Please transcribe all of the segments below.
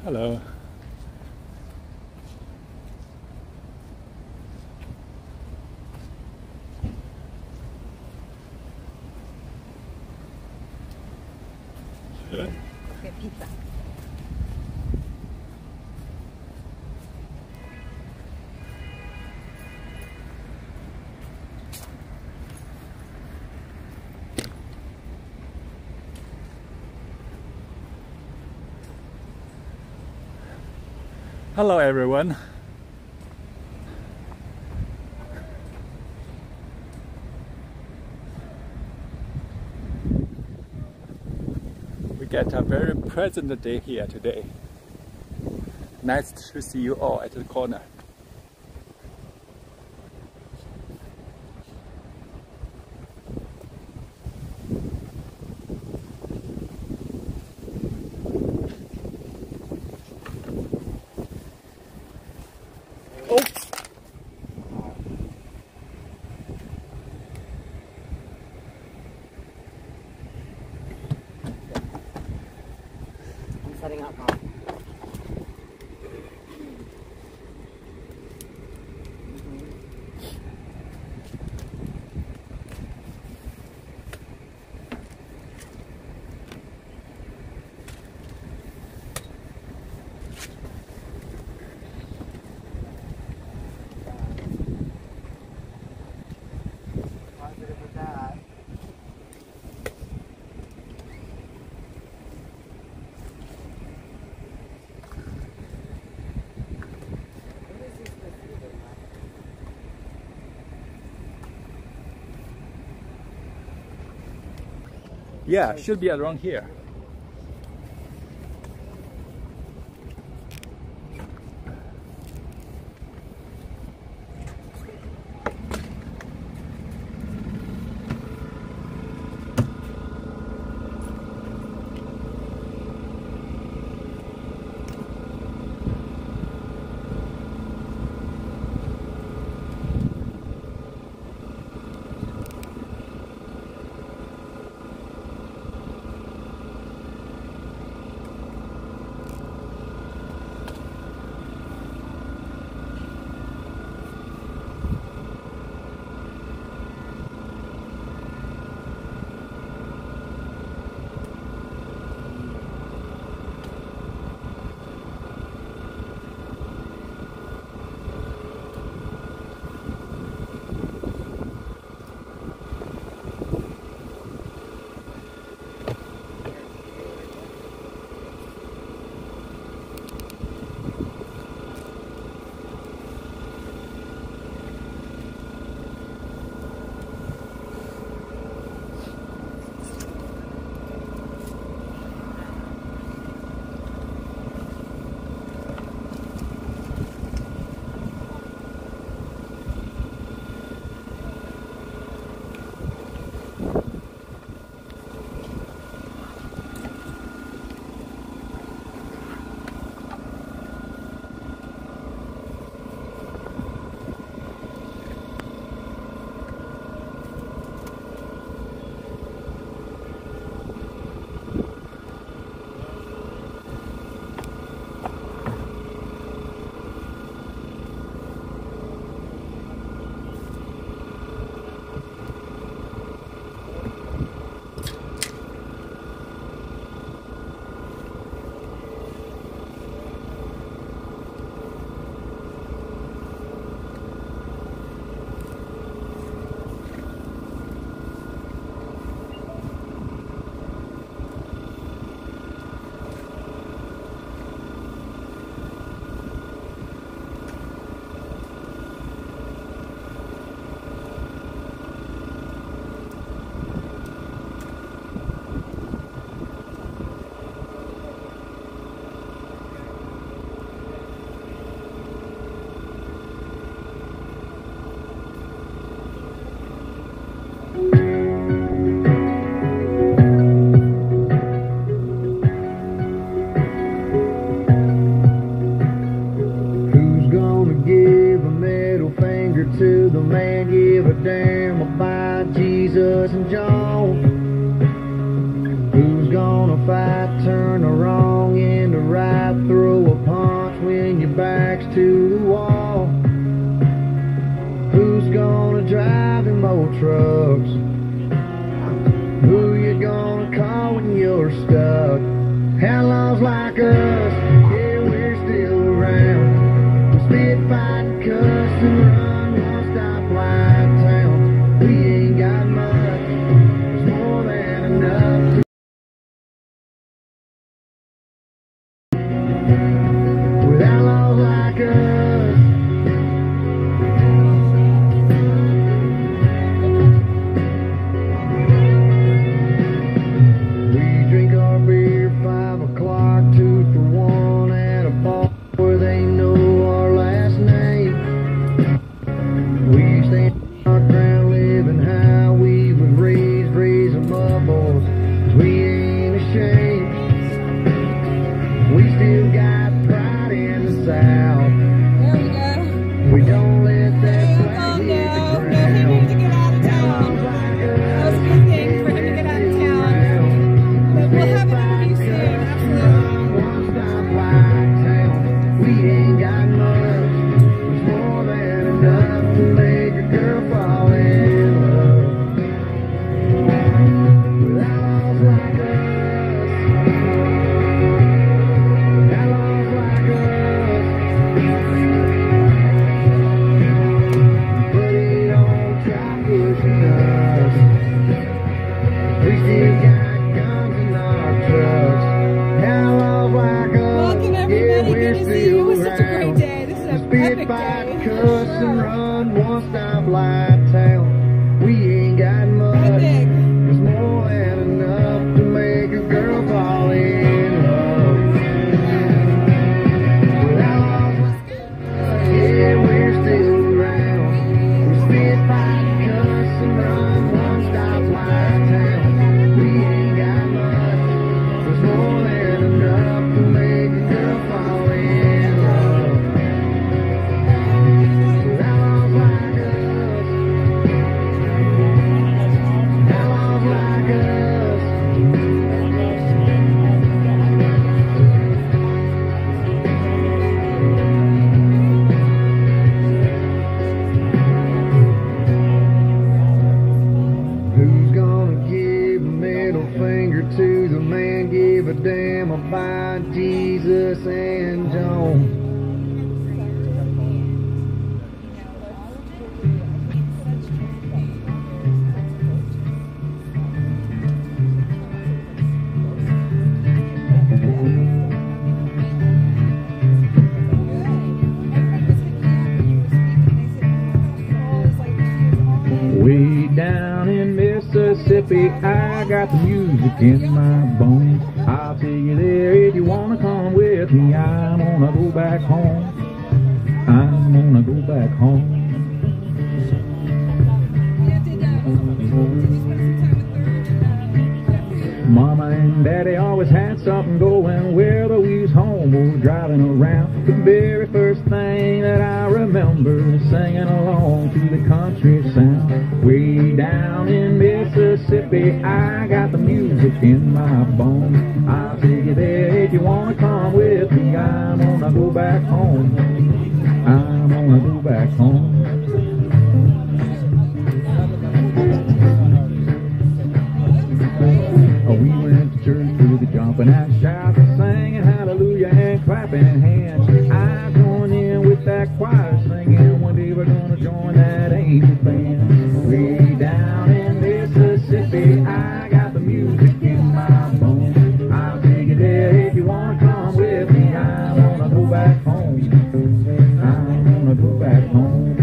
Hello. Okay, pizza. Hello everyone. We get a very pleasant day here today. Nice to see you all at the corner. I'm setting up now. Positive with that. Yeah, should be around here. To the man, give a damn about Jesus and John. Who's gonna fight, turn the wrong into right, throw trucks. Who you gonna call when you're stuck? Outlaws like us, yeah, we're still around. We spit, fight, and cuss and run one stoplight town. We ain't got much, there's more than enough. With outlaws like us. We drink our beer 5 o'clock, 2 for 1 at a bar where they know our last name. We stand our ground, living how we was raised, raise them up, boys, 'cause we ain't ashamed. We still got pride in the South. There we go. We don't let that Oh flag no, hit the no, he needs to ground. get out of town. That was a good thing for him to get out of town. But we'll have an interview soon, absolutely. One stoplight town. We ain't got much. There's more than enough to make a girl fall in love. With outlaws like us. Outlaws like us. Buddy, don't try pushing us. We still got guns in our trucks. Outlaws like us. Welcome Yeah, everybody, we're good to see you. It was still such a great around. day. This is an Spit, epic fight, day. cuss, and run one stoplight town. We ain't got much. Epic. There's more than enough to make a girl fall in love. With outlaws like us, yeah, we're still around. We spit, fight, cuss, and run one stoplight town. We ain't got much. There's more than enough to make a girl fall in love. With outlaws like us. Outlaws like us. Who's gonna give a middle finger to the man? Give a damn about Jesus and Jones. Way down in Mississippi, I got the music in my bones. I'll take you there if you wanna come with me. I'm gonna go back home. I'm gonna go back home. Mama and Daddy always had something going whether we was home or driving around. The very first thing that I remember is singing along to the country sound. Way down in Mississippi, I got the music in my bones. I'll take you there if you wanna come with me. I'm gonna go back home. I'm gonna go back home. We went to church with the jumping and shouting, singing hallelujah and clapping hands. I joined in with that choir singing, one day we're gonna join that angel band. Way down in Mississippi, I got the music in my bones. I'll take you there if you wanna come with me. I'm gonna go back home. I'm gonna go back home.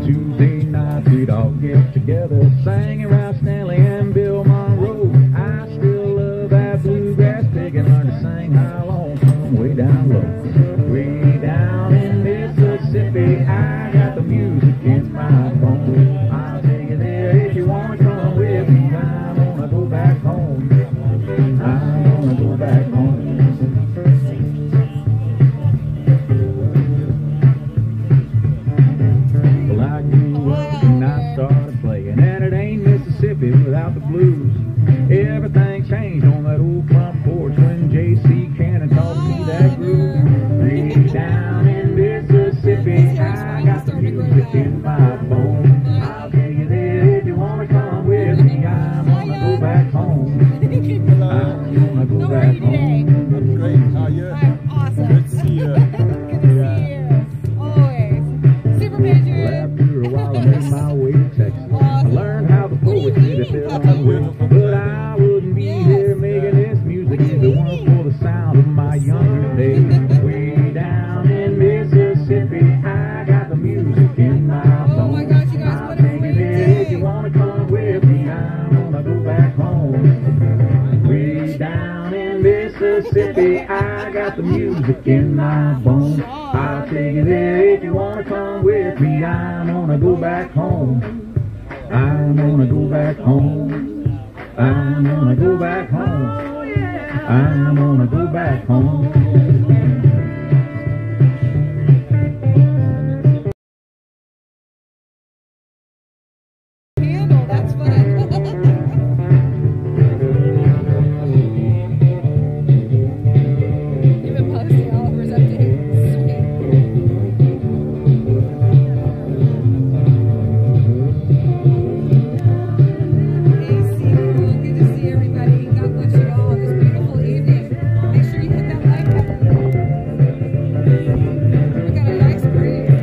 Tuesday night we'd all get together, sang around Stanley and Bill Monroe. I still love that bluegrass pick and learn to sing how long from way down low. Way down in Mississippi, I got the music in my bones. I'll take you there if you wanna come with me. I'm gonna go back home. I'm gonna go back home. Well, I grew up and I started playing, and it ain't Mississippi without the blues. Everything changed on that old front porch when J.C. Cannon taught me that groove. Way down in baby, I got the music in my bones. I'll take you there if you wanna come with me. I'm gonna go back home. I'm gonna go back home. I'm gonna go back home. I'm gonna go back home. That's fun. You've been posting Oliver's updates. Sweet. Hey, Seafood. Good to see everybody. God bless you all. This beautiful evening. Make sure you hit that like button. We got a nice breeze.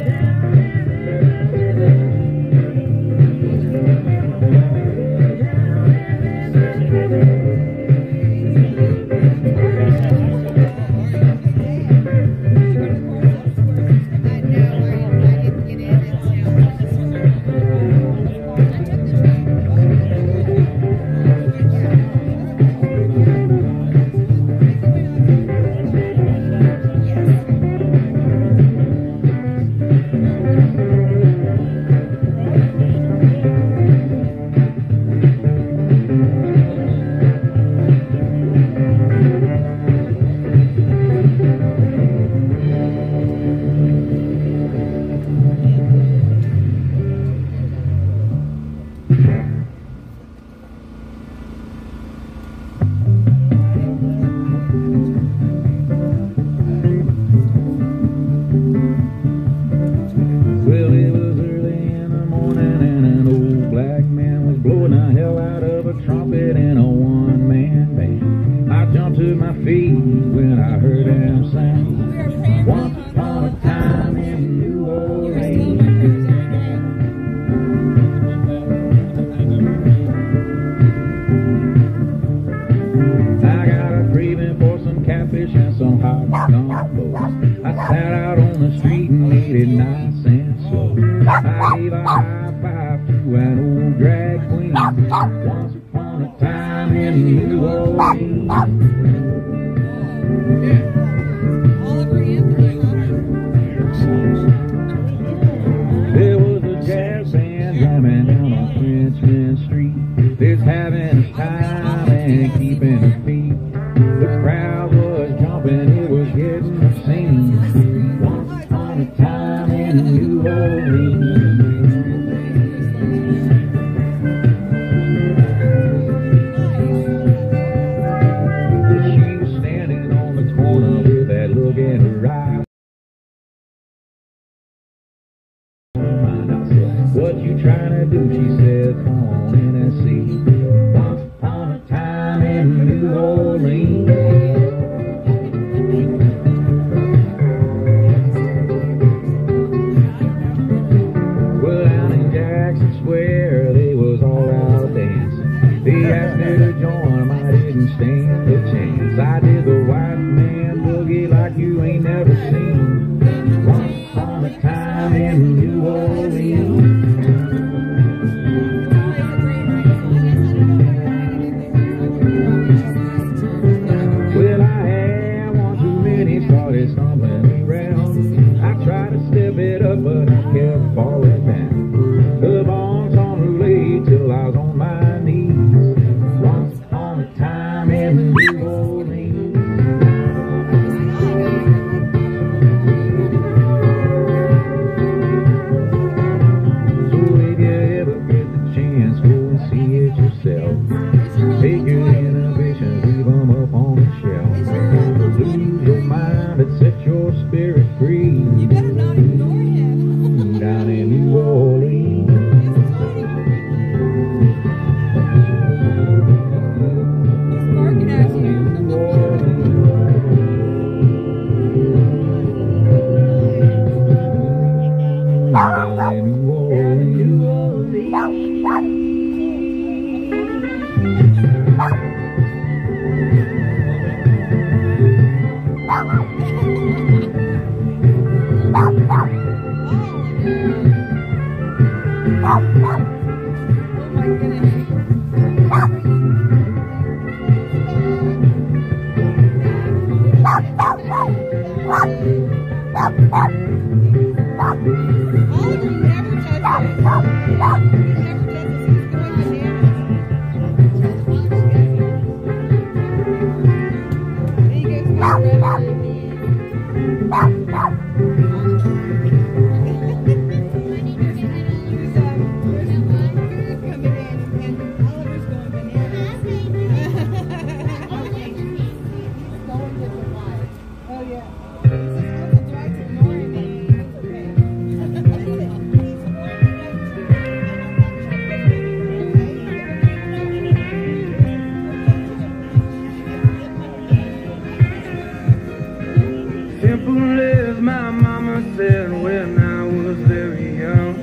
said when I was very young.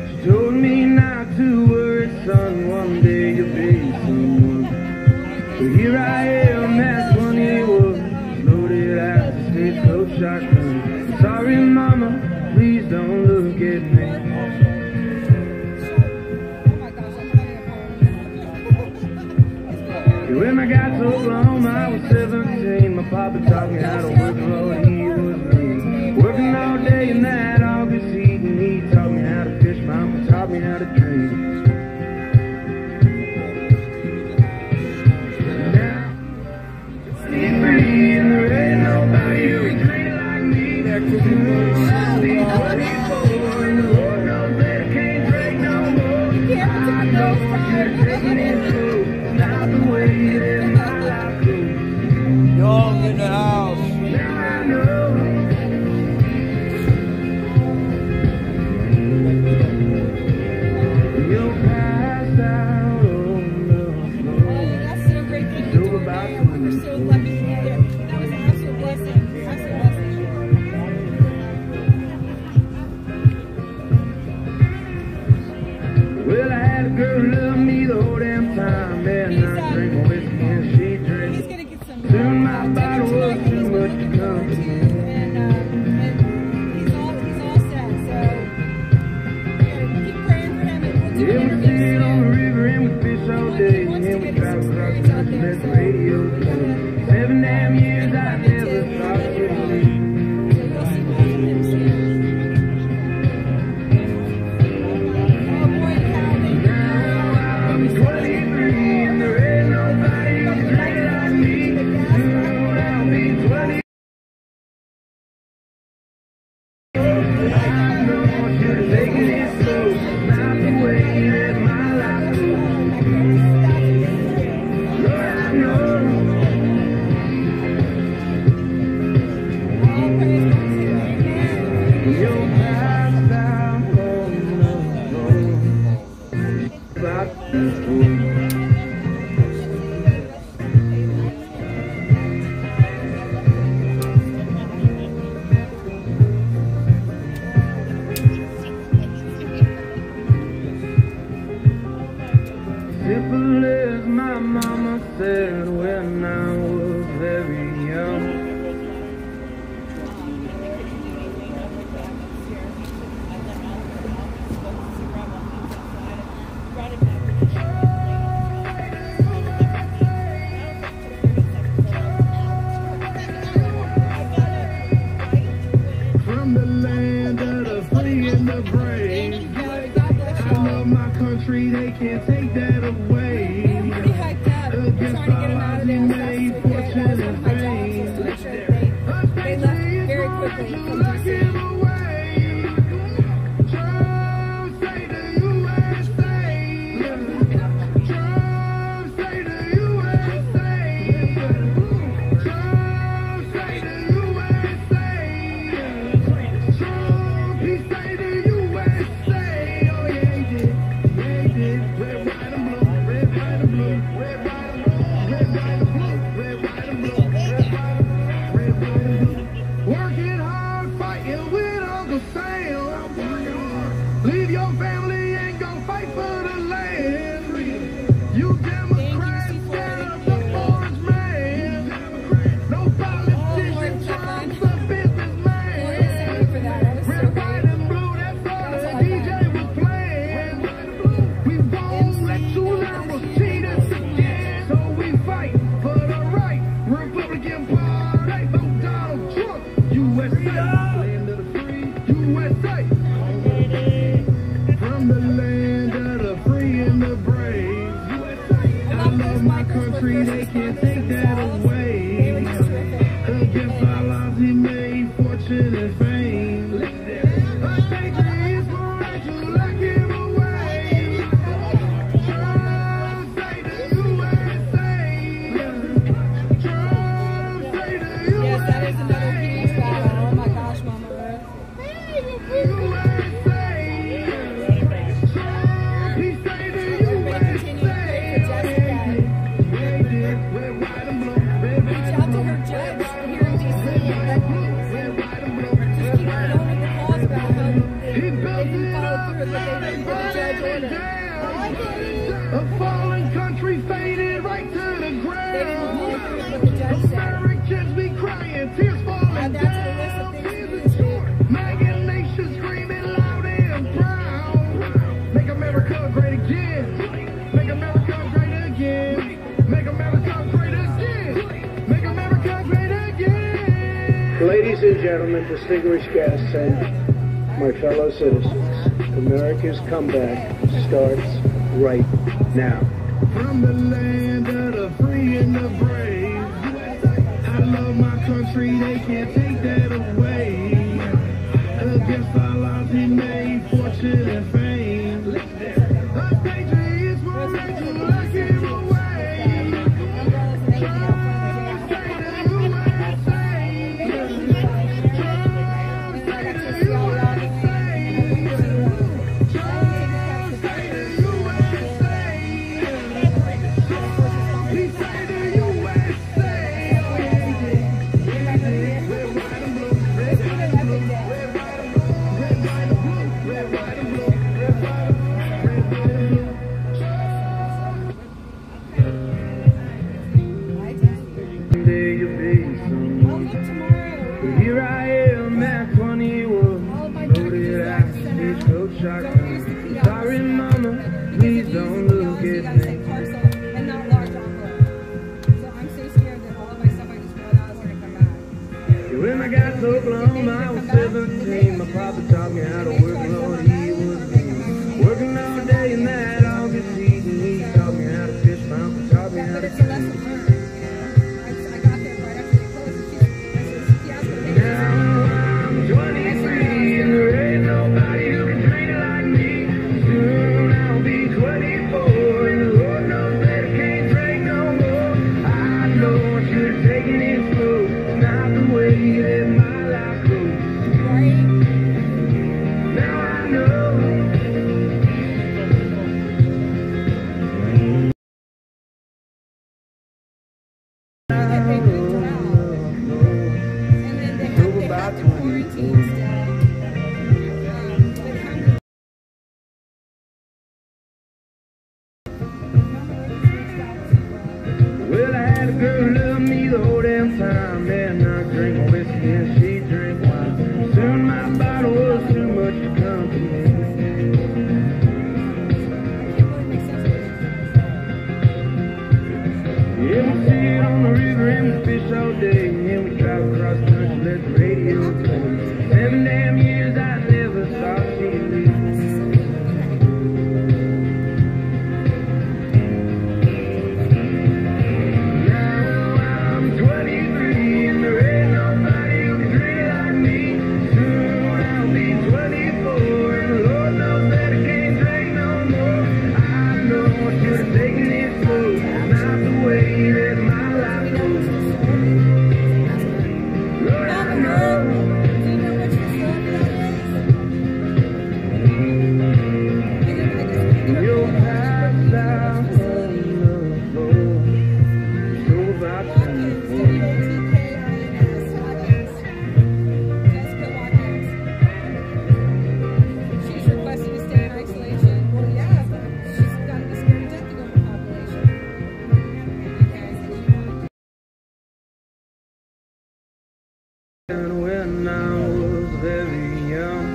She told me not to worry, son, one day you'll be someone. So here I am, that's when he was loaded out the stagecoach shotgun. Sorry, mama, please don't look at me. When I got to Oklahoma, I was 17. My papa taught me how to work, Lord, he was mean. Working all day and night, August heat, and he taught me how to fish. Mama taught me how to drink. Now, 23, and there ain't nobody who can drink like me. That could do it. I'll be 24, and the Lord knows that I can't drink no more. I know you're taking it slow. Not the way that my life goes. Young in the house. Now I know. You're passed out on the floor. That's so great. Thank you for doing there. We're so lucky to be there. That was an absolute blessing. Absolute blessing. Well, I had a girl who loved me the whole damn time. Man, I drink my whiskey and she He's drinks. gonna get some. Soon my bottle was too much to come. And he's all set. So keep praying for him, and we'll do Yeah, we interviews sit on the soon. river and we fish all day. And we drive across the country, let the radio play. 7 damn years I never thought it would be. I'm 23 and there ain't nobody who can drink like me. Soon I'll be 20. I know I should have taken it slow. Not the way that my life goes. Lord, I know. You're passed out on the floor. Back and forth. Simple as my mama said when I was very young. From the land of the free and the brave. I love my country, they can't take that away. Pretty hyped up. We're trying to get him out of there as fast as we can. That was one of my jobs, was to make sure that they left very quickly from DC. Working hard, fighting with Uncle Sam. Leave your family and go fight for the land. You Democrats stand up for orange man. No politician, Trump's a businessman. Red, white, and blue, that's all the DJ was playing. We won't let you liberals cheat us again. So we fight for the right Republican Party. No Donald Trump. USA, land of the free, USA. From the land of the free and the brave. I love my country, they can't take that away. Against our lives, he made fortune and fame. A patriot won't you lock him away. Trump say the USA. Trump say the USA. Yes, that is another huge battle. Oh my gosh, Mama Ruth. USA. Everybody continue to pray for Jessica. Red, white, and blue. A fallen country faded right to the They didn't ground. agree with what the judge said. Americans be crying, tears falling Add that to the list of down. things to do. Maggin nation screaming loud and proud. Make America great again. Make America great again. Make America great again. Make America great again. Ladies and gentlemen, distinguished guests, and my fellow citizens, America's comeback starts right now. From the land of the free and the brave, I love my country, they can't take that away. Against all odds, he made fortune and fame. A patriot will make you look him away. Trump, say the USA. Trump, say the USA. Trump, say the USA. We say the USA. Red, white, and blue. Red, white, and blue. Red, white, and blue. Red, white, and blue. Red, white, and blue. Red, white, and blue. Red, white, and blue. Someday you'll be someone. I'll look tomorrow. Here I am at 21, All of my loaded at doctors stagecoach don't shotgun. use the kiosk. Sorry, mama, please don't look You at gotta say me. parcel and not large envelope. So I'm so scared that all of my stuff I just wrote out is gonna come back. When I got to Oklahoma, I was 17. My papa taught me how to work, Lord, he was mean. Working all day in that August heat, and he taught me how to fish, my uncle taught me how But to it's a lesson swim. learned. I got there right after they closed. And she asked me, Now I'm 23, and there ain't nobody who can drink like me. Soon I'll be 24, and the Lord knows that I can't drink no more. I know I should have taken it slow. It's not the way that my life goes. right? Now I know. That they moved around. And then they have to quarantine still. But how many Well, I had a girl who loved me the whole damn time, and I drank my whiskey and she drank wine. Soon my bottle was too much to come to me. Yeah, we sit on the river and we fish all day, and we drive across country, let the radio play. 7 damn years I never saw TV. Now I'm 23 and there ain't nobody who can drink like me. Soon I'll be 24 and the Lord knows that I can't drink no more. I know I should have taken it slow. It's not the way that my life goes. Lord, I know. Do you know what your facility that is? And then I just put You're it passed out on the floor. So about Watkins, W-A-T-K-I-N-S, Watkins. Jessica Watkins. She's requesting to stay in isolation. Well, yeah, but she's got to be scared to death to go to population. when I was very young.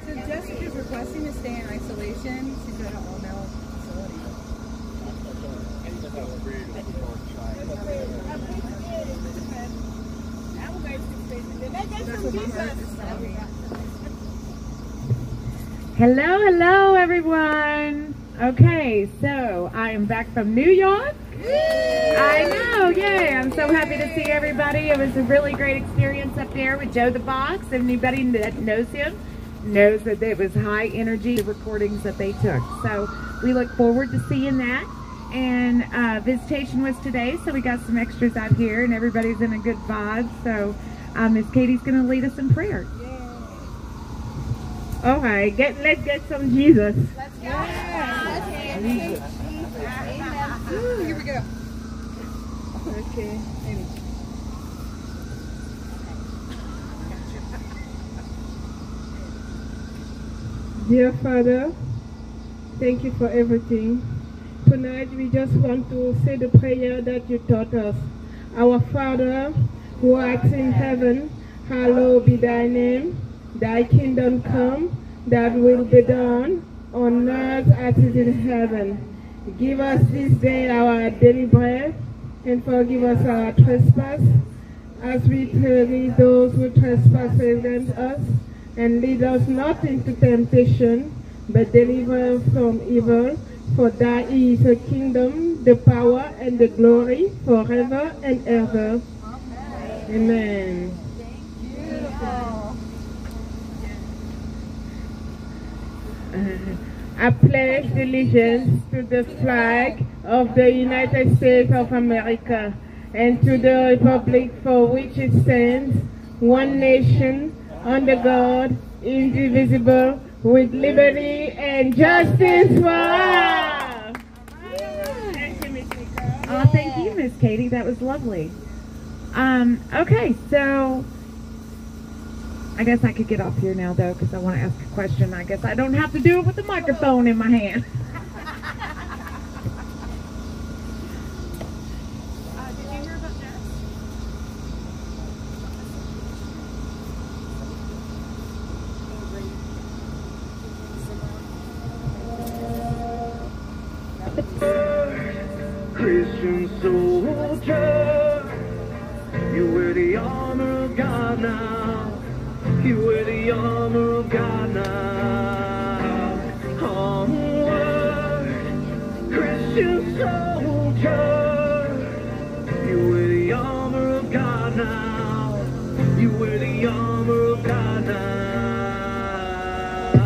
So Jessica's requesting to stay in isolation. She's at an all-male facility. That's what Mama Earth is telling me. Hello, hello, everyone. Okay, so I am back from New York. I know, yay. I'm so happy to see everybody. It was a really great experience up there with Joe the Box. Anybody that knows him knows that it was high energy, the recordings that they took. So we look forward to seeing that. And visitation was today, so we got some extras out here, and everybody's in a good vibe. So Miss Katie's going to lead us in prayer. All right, let's get some Jesus. Let's go. Yes. Ooh, here we go. Okay. Dear Father, Thank you for everything. Tonight we just want to say the prayer that you taught us. Our Father, who art in heaven, hallowed be thy name. Thy kingdom come, thy will be done, on earth as it is in heaven. Give us this day our daily bread, and forgive us our trespass, as we forgive those who trespass against us. And lead us not into temptation, but deliver us from evil. For thy is the kingdom, the power, and the glory, forever and ever. Amen. Beautiful. I pledge allegiance to the flag of the United States of America and to the republic for which it stands, one nation, under God, indivisible, with liberty and justice for all. Thank you, Miss Nicole. Oh, thank you, Miss Katie. That was lovely. Okay, so I guess I could get off here now, though, because I want to ask a question. I guess I don't have to do it with the microphone in my hand. Did you hear about Jess? Christian soldier, you wear the armor of God now. You wear the armor of God now. Onward, Christian soldier, you wear the armor of God now. You wear the armor of God now.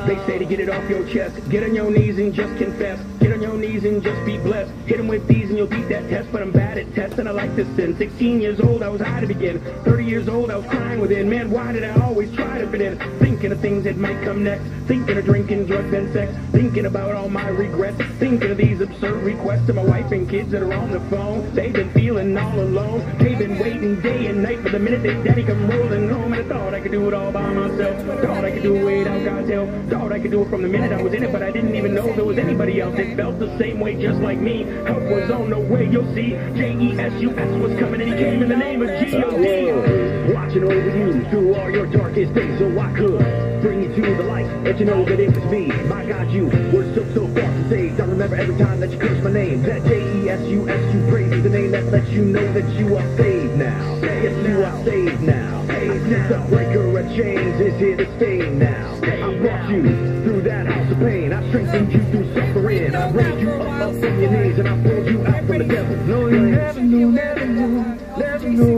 They say to get it off your chest, get on your knees and just confess. Get on your knees and just be blessed. Hit them with these and you'll beat that test. But I'm bad at tests and I like to sin. 16 years old, I was high to begin. 30 years old, I was crying within. Man, why did I always try to fit in? Thinking of things that might come next. Thinking of drinking, drugs, and sex. Thinking about all my regrets. Thinking of these absurd requests to my wife and kids that are on the phone. They've been feeling all alone. They've been waiting day and night for the minute they daddy come rolling home. And I thought I could do it all by myself. Thought I could do it without God's help. Thought I could do it from the minute I was in it, but I didn't even know there was anybody else that felt the same way just like me. Help was on the way, you'll see. J-E-S-U-S was coming and he came in the name of G-O-D. Watching over you through all your darkest days, so I could bring you to the light, let you know that it was me. My God, you were so far from saved. I remember every time that you cursed my name. That J-E-S-U-S, you praise the name that lets you know that you are saved now. Yes, you are saved now. The breaker of chains is here to stay now. I brought you through that house of pain. I strengthened you through suffering. I raised you up from your knees and I pulled you out from the devil. No, you never knew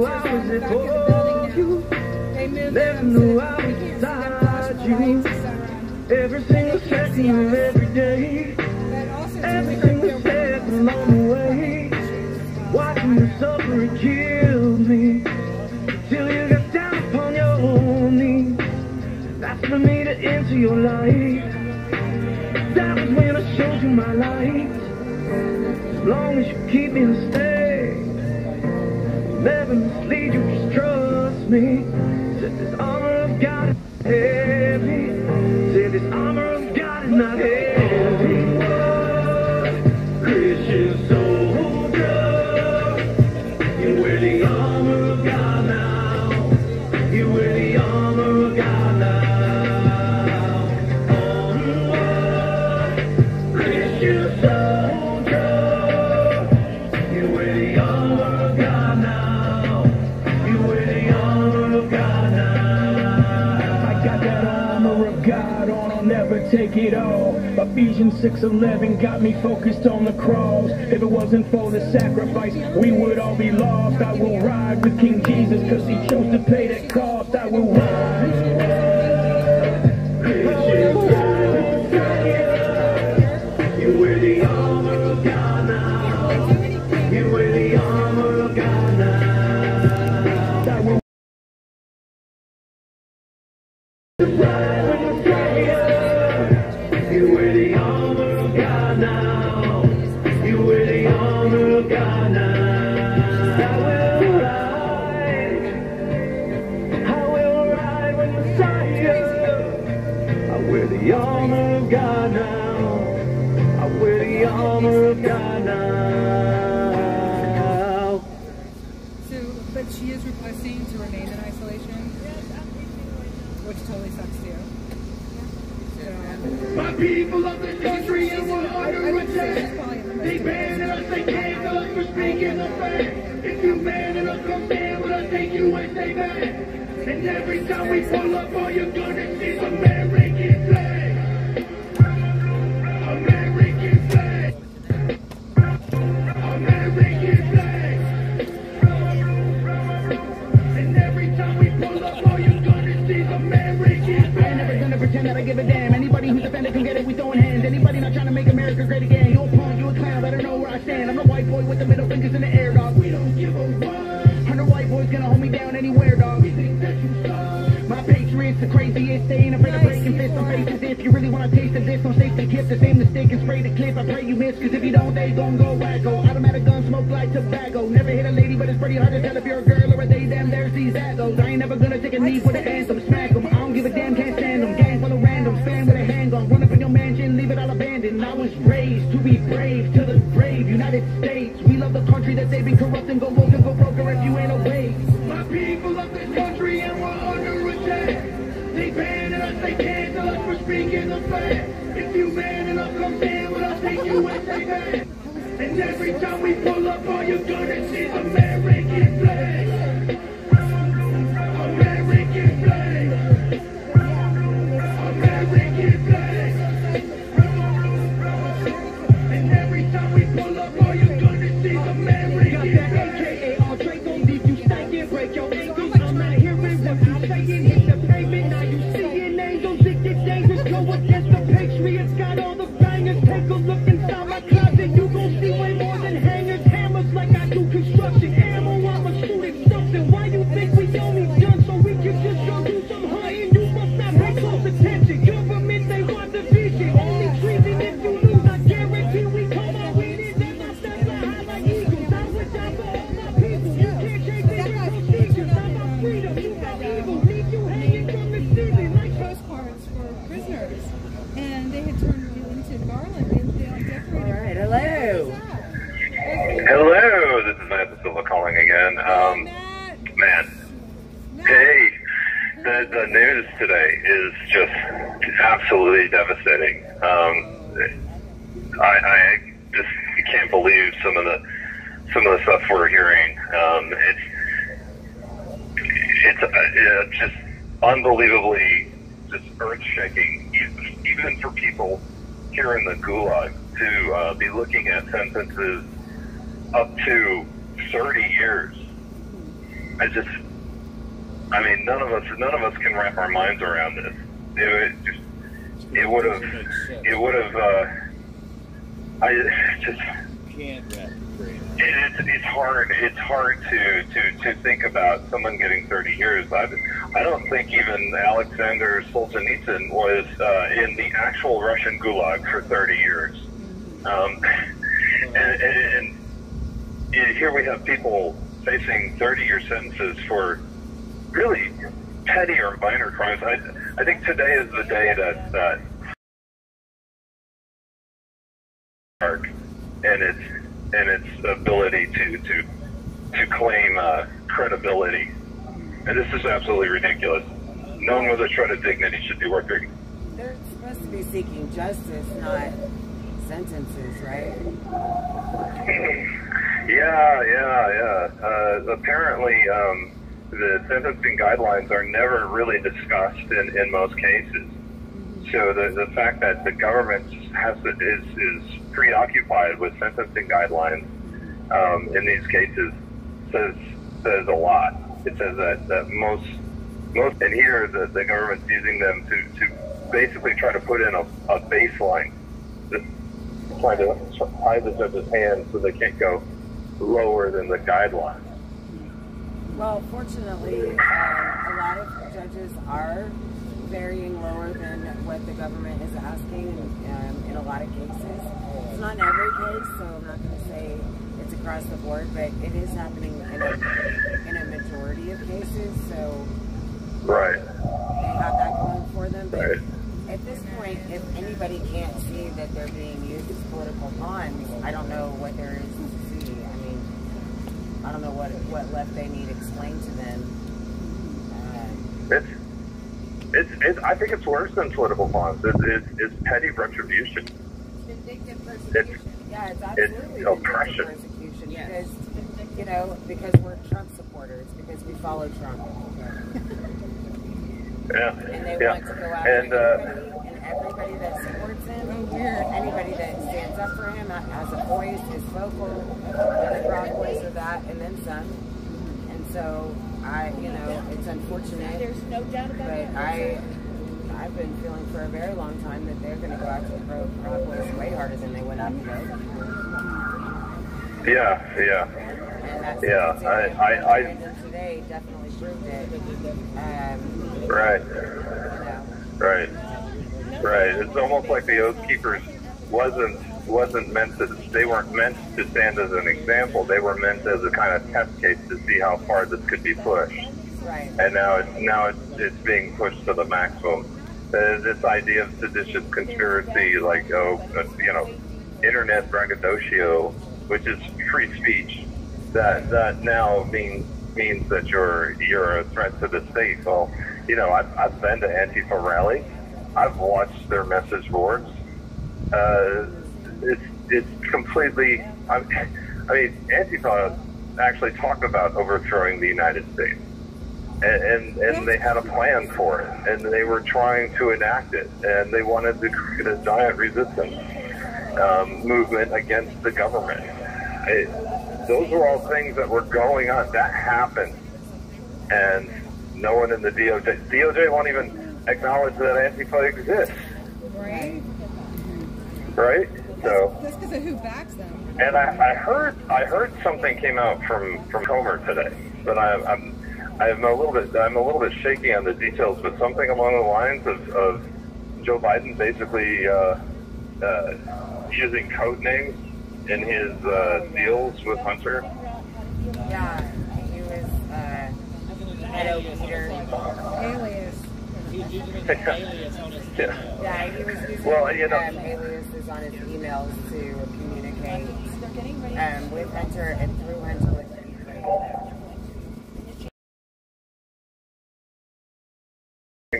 I was it for you. Never knew I was beside you. Every single second of every day. Every single step along the way. Watching you suffer and killed me. Till you got down upon your knees. That's for me to enter your life. That was when I showed you my light. As long as you keep me to stay, never mislead you, just trust me. Said this armor of God is heavy. Said this armor of God is not heavy. Christian soldier, you wear the armor of God now. You wear the armor of God now. Onward, Christian soldier, you wear the armor of God now. You wear the armor of God now. I got that armor of God on, I'll never take it off. Ephesians 6:11 got me focused on the cross. If it wasn't for the sacrifice, we would all be lost. I will ride with King Jesus because he chose to pay that cost. I will ride. You wear the armor of God now. You wear the armor of God now. I will ride with the Savior. You wear the armor of God now. You wear the armor of God now. I will ride with Messiah. I wear the armor of God now. armor of God now. So, but she is requesting to remain in isolation, which totally sucks too. My people of this country and we're under attack. They banned us, they canceled us for speaking the fact. If you man enough, come stand with us, take you and stay back. And every time we pull up, all you're gonna see is American flag. American flag. American flag. And every time we pull up, all you're gonna see is American flag. I ain't never gonna pretend that I give a damn. Anybody who's offended can get it, we throwing hands. Anybody not trying to make America great again. You a punk, you a clown, better know where I stand. I'm a white boy with the middle fingers in the air, dog. We don't give a fuck. 100 white boys gonna hold me down anywhere, dog. We think that you suck. My patriots the craziest, they ain't afraid of breaking fists on faces. If you really wanna taste of this, don't shake the gift. The same mistake and spray the clip. I pray you miss, cause if you don't, they gon' go wacko. Automatic gun smoke like tobacco. Never hit a lady, but it's pretty hard to tell if you're a girl or a they, them, there's these aggos. I ain't never gonna take a knee for the anthem, smack them. I don't give a damn, can't stand them. Gang full of randoms, fan with a handgun. Run up in your mansion, leave it all abandoned. I was raised to be brave, to the brave United States. We love the country that they've been corrupting. Go woke and go broker if you ain't awake. My people of this country and we're under attack. They banned us, they canceled us for speaking the fact. If you man enough, come stand with us, take you and stay back. And every time we pull up, all you're gonna see is American flag. American flag. American flag. And every time we pull up, all you're gonna see is American flag. AKA all Drake gon' leave you stankin', break your ankles. I'm not hearing what you saying, hit the pavement. Now you seeing angels, it get dangerous. Go against the Patriots, got all the bangers. Take a look inside my closet, you gon' see way more than hangers. Hammers like I do construction, ammo, I'ma shoot at something. Why you think we only done so we can just go do some hunting? You must not pay close attention. Government, they want division. Only treason if you lose, I guarantee we come out with it. Then my steps are high like eagles. I wish I for all my people. You can't change their procedures. I'm about freedom, you got evil. Need you hanging from the ceiling like Postcards for prisoners, and they had turned you into garland. They decorated. All right, hello. Hello, this is Matt Silva calling again. Man, hey, the news today is just absolutely devastating. I just can't believe some of the stuff we're hearing. It's just unbelievably just earth-shaking, even for people here in the Gulag to be looking at sentences up to 30 years. I mean, none of us can wrap our minds around this. It would have. It's hard to think about someone getting 30 years. I don't think even Alexander Solzhenitsyn was in the actual Russian Gulag for 30 years. And here we have people facing 30-year sentences for really petty or minor crimes. I think today is the day that and its ability to claim credibility, and this is absolutely ridiculous. No one with a shred of dignity should be working. They're supposed to be seeking justice, not sentences, right? Yeah. Apparently, the sentencing guidelines are never really discussed in most cases. So the fact that the government is preoccupied with sentencing guidelines in these cases says a lot. It says that most and here the government's using them to basically try to put in a baseline, trying to tie the judge's hands so they can't go lower than the guidelines. Well, fortunately, a lot of judges are varying lower than what the government is asking in a lot of cases. It's not in every case, so I'm not going to say it's across the board, but it is happening in a majority of cases, so right. They have that going for them. But right. At this point, if anybody can't see that they're being used as political ponds, I don't know what there is to see. I mean, I don't know what left they need explained to them. I think it's worse than political ponds. It's petty retribution. Vindictive persecution. It's absolutely it's oppression. Persecution because we're Trump supporters, because we follow Trump. Yeah. And they want to go after everybody that supports him, anybody that stands up for him, has a voice, is vocal, and the Proud Boys of that, and then some. And so, it's unfortunate. There's no doubt about it. But I've been feeling for a very long time that they're going to go after the Proud Boys way harder than they went after those. Yeah. And that's today definitely proved it. Right. It's almost like the Oath Keepers wasn't meant to. They weren't meant to stand as an example. They were meant as a kind of test case to see how far this could be pushed. Right. And now it's being pushed to the maximum. This idea of seditious conspiracy, like internet braggadocio, which is free speech, that now means that you're a threat to the state. Well, I've been to Antifa rallies. I've watched their message boards. It's completely. I mean, Antifa actually talked about overthrowing the United States, and they had a plan for it, and they were trying to enact it, and they wanted to create a giant resistance movement against the government. Those are all things that were going on. That happened, and no one in the DOJ won't even acknowledge that Antifa exists. Right? So that's because of who backs them. And I heard something came out from Comer today, but I'm a little bit shaky on the details, but something along the lines of Joe Biden basically using code names in his deals with Hunter. Yeah, he was Edo Peter. Alias. Yeah, he was using aliases on his emails to communicate with Hunter and through Hunter with Ukraine.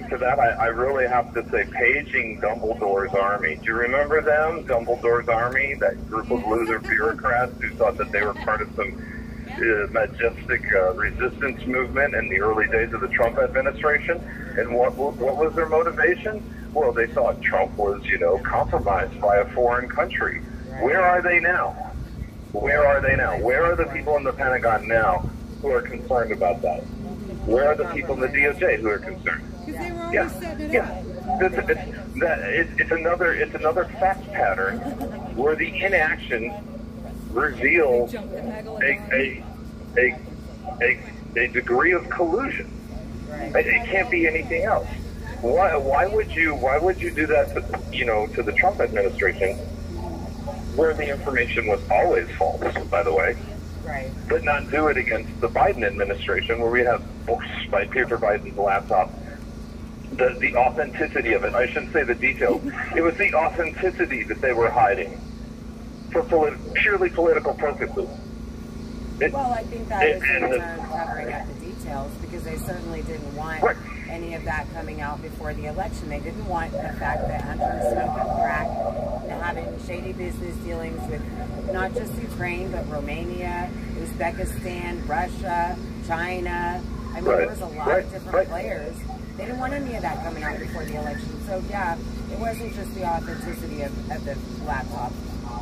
To that, I really have to say, paging Dumbledore's army. Do you remember them? Dumbledore's army, that group of loser bureaucrats who thought that they were part of some majestic resistance movement in the early days of the Trump administration. And what was their motivation? Well, they thought Trump was, compromised by a foreign country. Where are they now? Where are they now? Where are the people in the Pentagon now who are concerned about that? Where are the people in the DOJ who are concerned? Because they were always setting it up. It's another fact pattern where the inaction reveals a degree of collusion. It can't be anything else. Why would you do that to the Trump administration, where the information was always false, by the way, right? But not do it against the Biden administration, where we have books by Peter Biden's laptop. The authenticity of it. I shouldn't say the details. It was the authenticity that they were hiding for purely political purposes. Well, I think that is covering up the details, because they certainly didn't want any of that coming out before the election. They didn't want the fact that Hunter was smoking crack and having shady business dealings with not just Ukraine, but Romania, Uzbekistan, Russia, China. I mean, there was a lot of different players. They didn't want any of that coming out before the election. So, yeah, it wasn't just the authenticity of the laptop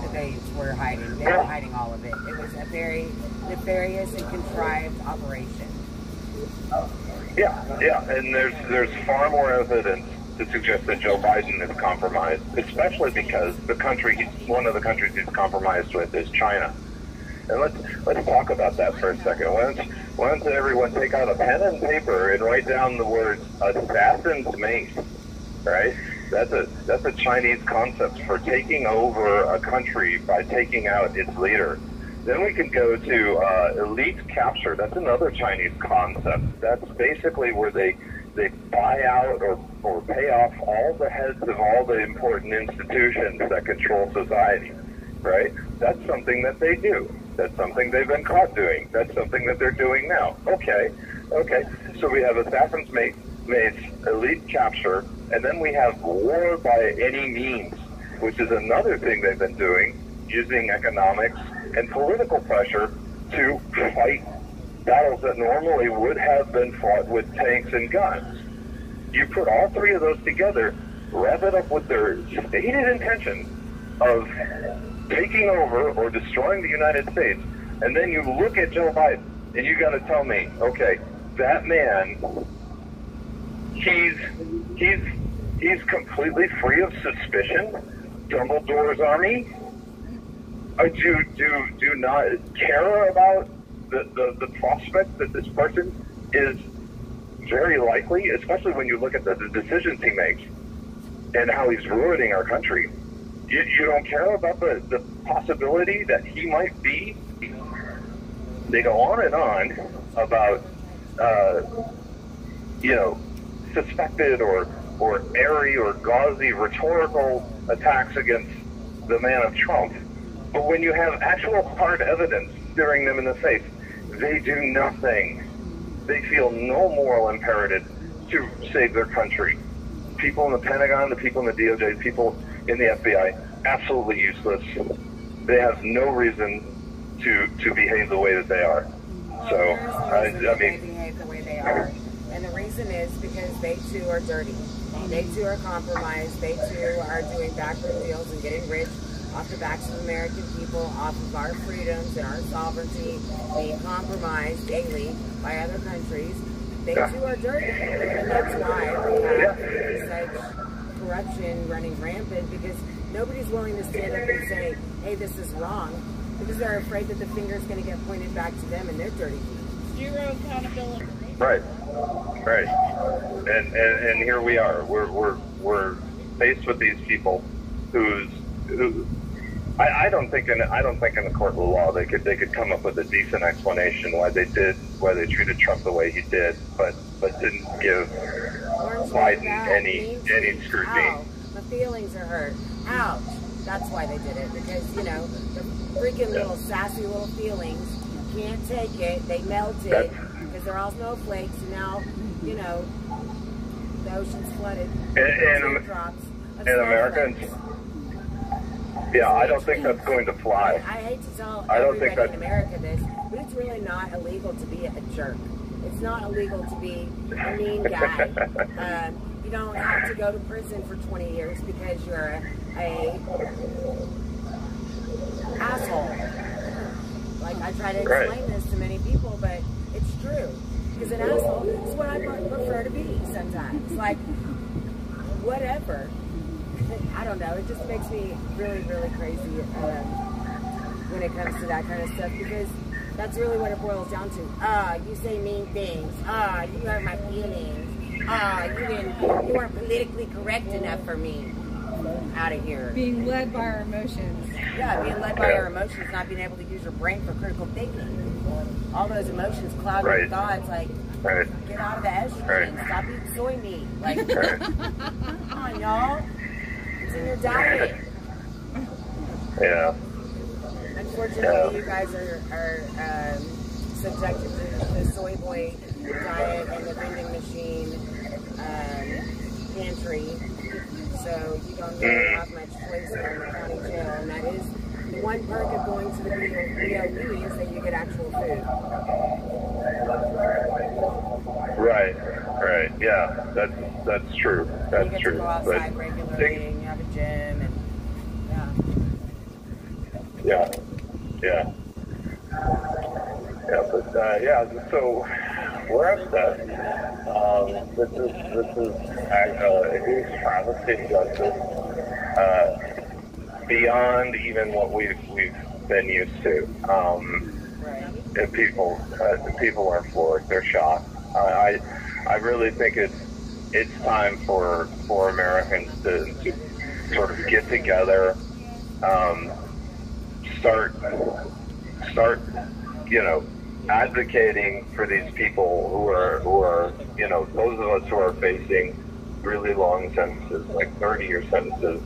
that they were hiding. They were hiding all of it. It was a very nefarious and contrived operation. Yeah, and there's far more evidence to suggest that Joe Biden is compromised, especially because one of the countries he's compromised with is China. And let's talk about that for a second. Why don't everyone take out a pen and paper and write down the words "assassin's mace," right? That's a Chinese concept for taking over a country by taking out its leader. Then we can go to elite capture. That's another Chinese concept. That's basically where they buy out or pay off all the heads of all the important institutions that control society. right? That's something that they do. That's something they've been caught doing. That's something that they're doing now. Okay. So we have assassins made elite capture, and then we have war by any means, which is another thing they've been doing, using economics and political pressure to fight battles that normally would have been fought with tanks and guns. You put all three of those together, wrap it up with their stated intention of taking over or destroying the United States, and then you look at Joe Biden, and you got to tell me, okay, that man, he's completely free of suspicion. Dumbledore's army do not care about the prospect that this person is very likely, especially when you look at the decisions he makes and how he's ruining our country. You don't care about the possibility that he might be. They go on and on about, suspected or airy or gauzy rhetorical attacks against the man of Trump. But when you have actual hard evidence staring them in the face, they do nothing. They feel no moral imperative to save their country. People in the Pentagon, the people in the DOJ, people in the FBI, absolutely useless. They have no reason to behave the way that they are. So, I mean, they behave the way they are. And the reason is because they too are dirty. They too are compromised. They too are doing backroom deals and getting rich off the backs of American people, off of our freedoms and our sovereignty, being compromised daily by other countries. They too are dirty. And that's why we have such corruption running rampant, because nobody's willing to stand up and say, hey, this is wrong, because they're afraid that the finger is going to get pointed back to them and their dirty feet. Zero accountability. Right. And here we are. We're faced with these people who I don't think in the court of law they could come up with a decent explanation why they treated Trump the way he did, but didn't give Biden any scrutiny. Ow, my feelings are hurt. Ouch. That's why they did it, because the freaking little sassy little feelings can't take it. They melted because they're all snowflakes, and now the ocean's flooded. And Americans. Yeah, I don't think that's going to fly. I hate to tell everybody in America this, but it's really not illegal to be a jerk. It's not illegal to be a mean guy. You don't have to go to prison for 20 years because you're a asshole. Like, I try to explain this to many people, but it's true. Because an asshole is what I prefer to be sometimes. Like, whatever. I don't know. It just makes me really, really crazy when it comes to that kind of stuff, because that's really what it boils down to. You say mean things. You hurt my feelings. You weren't politically correct enough for me. Out of here. Being led by our emotions. Yeah, being led by our emotions, not being able to use your brain for critical thinking. All those emotions cloud your thoughts. Like, get out of the estrogen. Stop eating soy meat. Like, come on, y'all. It's in your diet. Yeah. Unfortunately, you guys are subjected to the soy boy diet and the vending machine pantry. So you don't really have much choice in the county jail, and that is the one perk of going to the BOP is that you get actual food. Right. Yeah, that's true. That's you get true. To go outside regularly, and you have a gym, and yeah. But so we're upset. This is a huge travesty of justice, beyond even what we've been used to. And people are floored. They're shocked. I really think it's time for Americans to sort of get together, start advocating for these people who are those of us who are facing really long sentences, like 30-year sentences.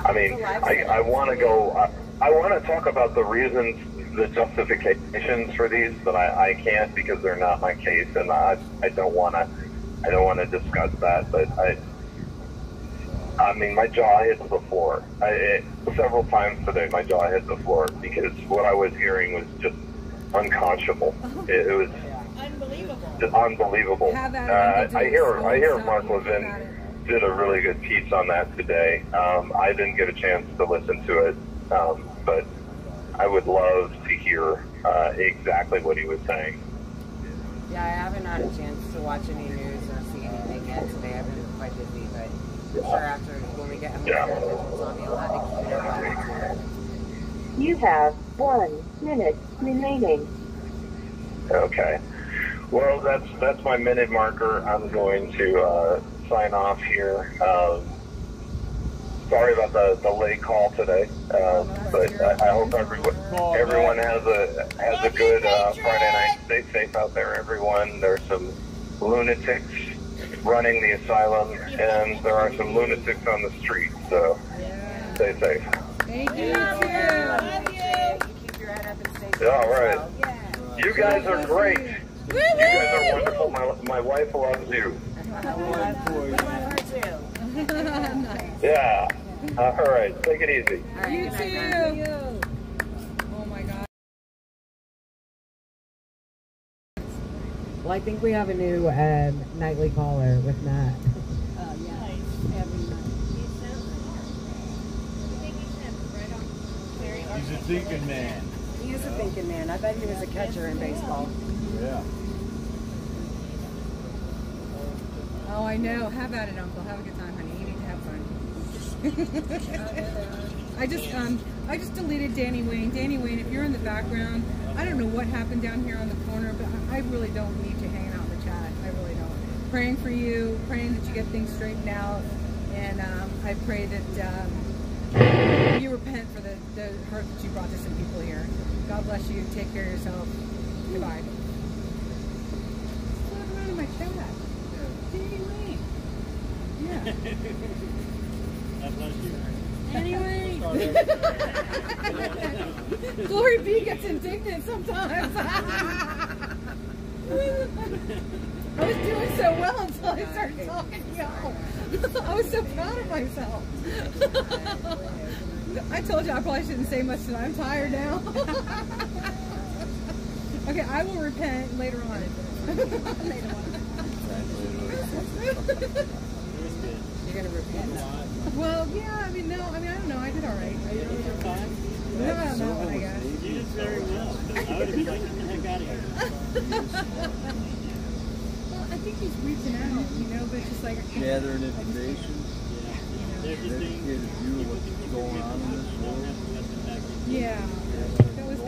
I mean, I want to go. I want to talk about the reasons, the justifications for these, but I can't because they're not my case, and I don't want to. I don't want to discuss that. But I mean, my jaw hits the floor. Several times today, my jaw hit the floor because what I was hearing was just unconscionable. It was unbelievable. I hear Mark Levin did a really good piece on that today. I didn't get a chance to listen to it, but I would love to hear exactly what he was saying. Yeah, I haven't had a chance to watch any news or see anything yet today. I've been quite busy, but I'm sure after when we get home, I'll have to keep it around. You have 1 minute remaining. Okay. Well, that's my minute marker. I'm going to sign off here. Sorry about the late call today, but I hope everyone has a good Friday night. Stay safe out there, everyone. There's some lunatics running the asylum, and there are some lunatics on the street. So stay safe. Thank you. Love you. Keep your head up and stay safe. All right. You guys are great. You guys are wonderful. My wife loves you. We love her too. Yeah. All right. Take it easy. You too. Oh my God. Well, I think we have a new nightly caller with Matt. He's a thinking man. He is a thinking man. I bet he was a catcher in baseball. Yeah. Oh, I know. Have at it, Uncle. Have a good time, honey. You need to have fun. I just deleted Danny Wayne. Danny Wayne, if you're in the background, I don't know what happened down here on the corner, but I really don't need you hanging out in the chat. I really don't. Praying for you, praying that you get things straightened out, and I pray that you repent for the hurt that you brought to some people here. God bless you. Take care of yourself. Goodbye. Look around in my chat. Danny Wayne. Yeah. Anyway, Glory B gets indignant sometimes. I was doing so well until I started talking to y'all. I was so proud of myself. I told you I probably shouldn't say much tonight. I'm tired now. Okay, I will repent later on. Later on. You're gonna repent? Well, yeah, I don't know. I did all right. No, I guess. You did very well. I would have been like, get the heck out of here. Well, I think he's reaching out, but it's just like... Gathering information. Everything. Educated you of what's going on in this world. Yeah. That was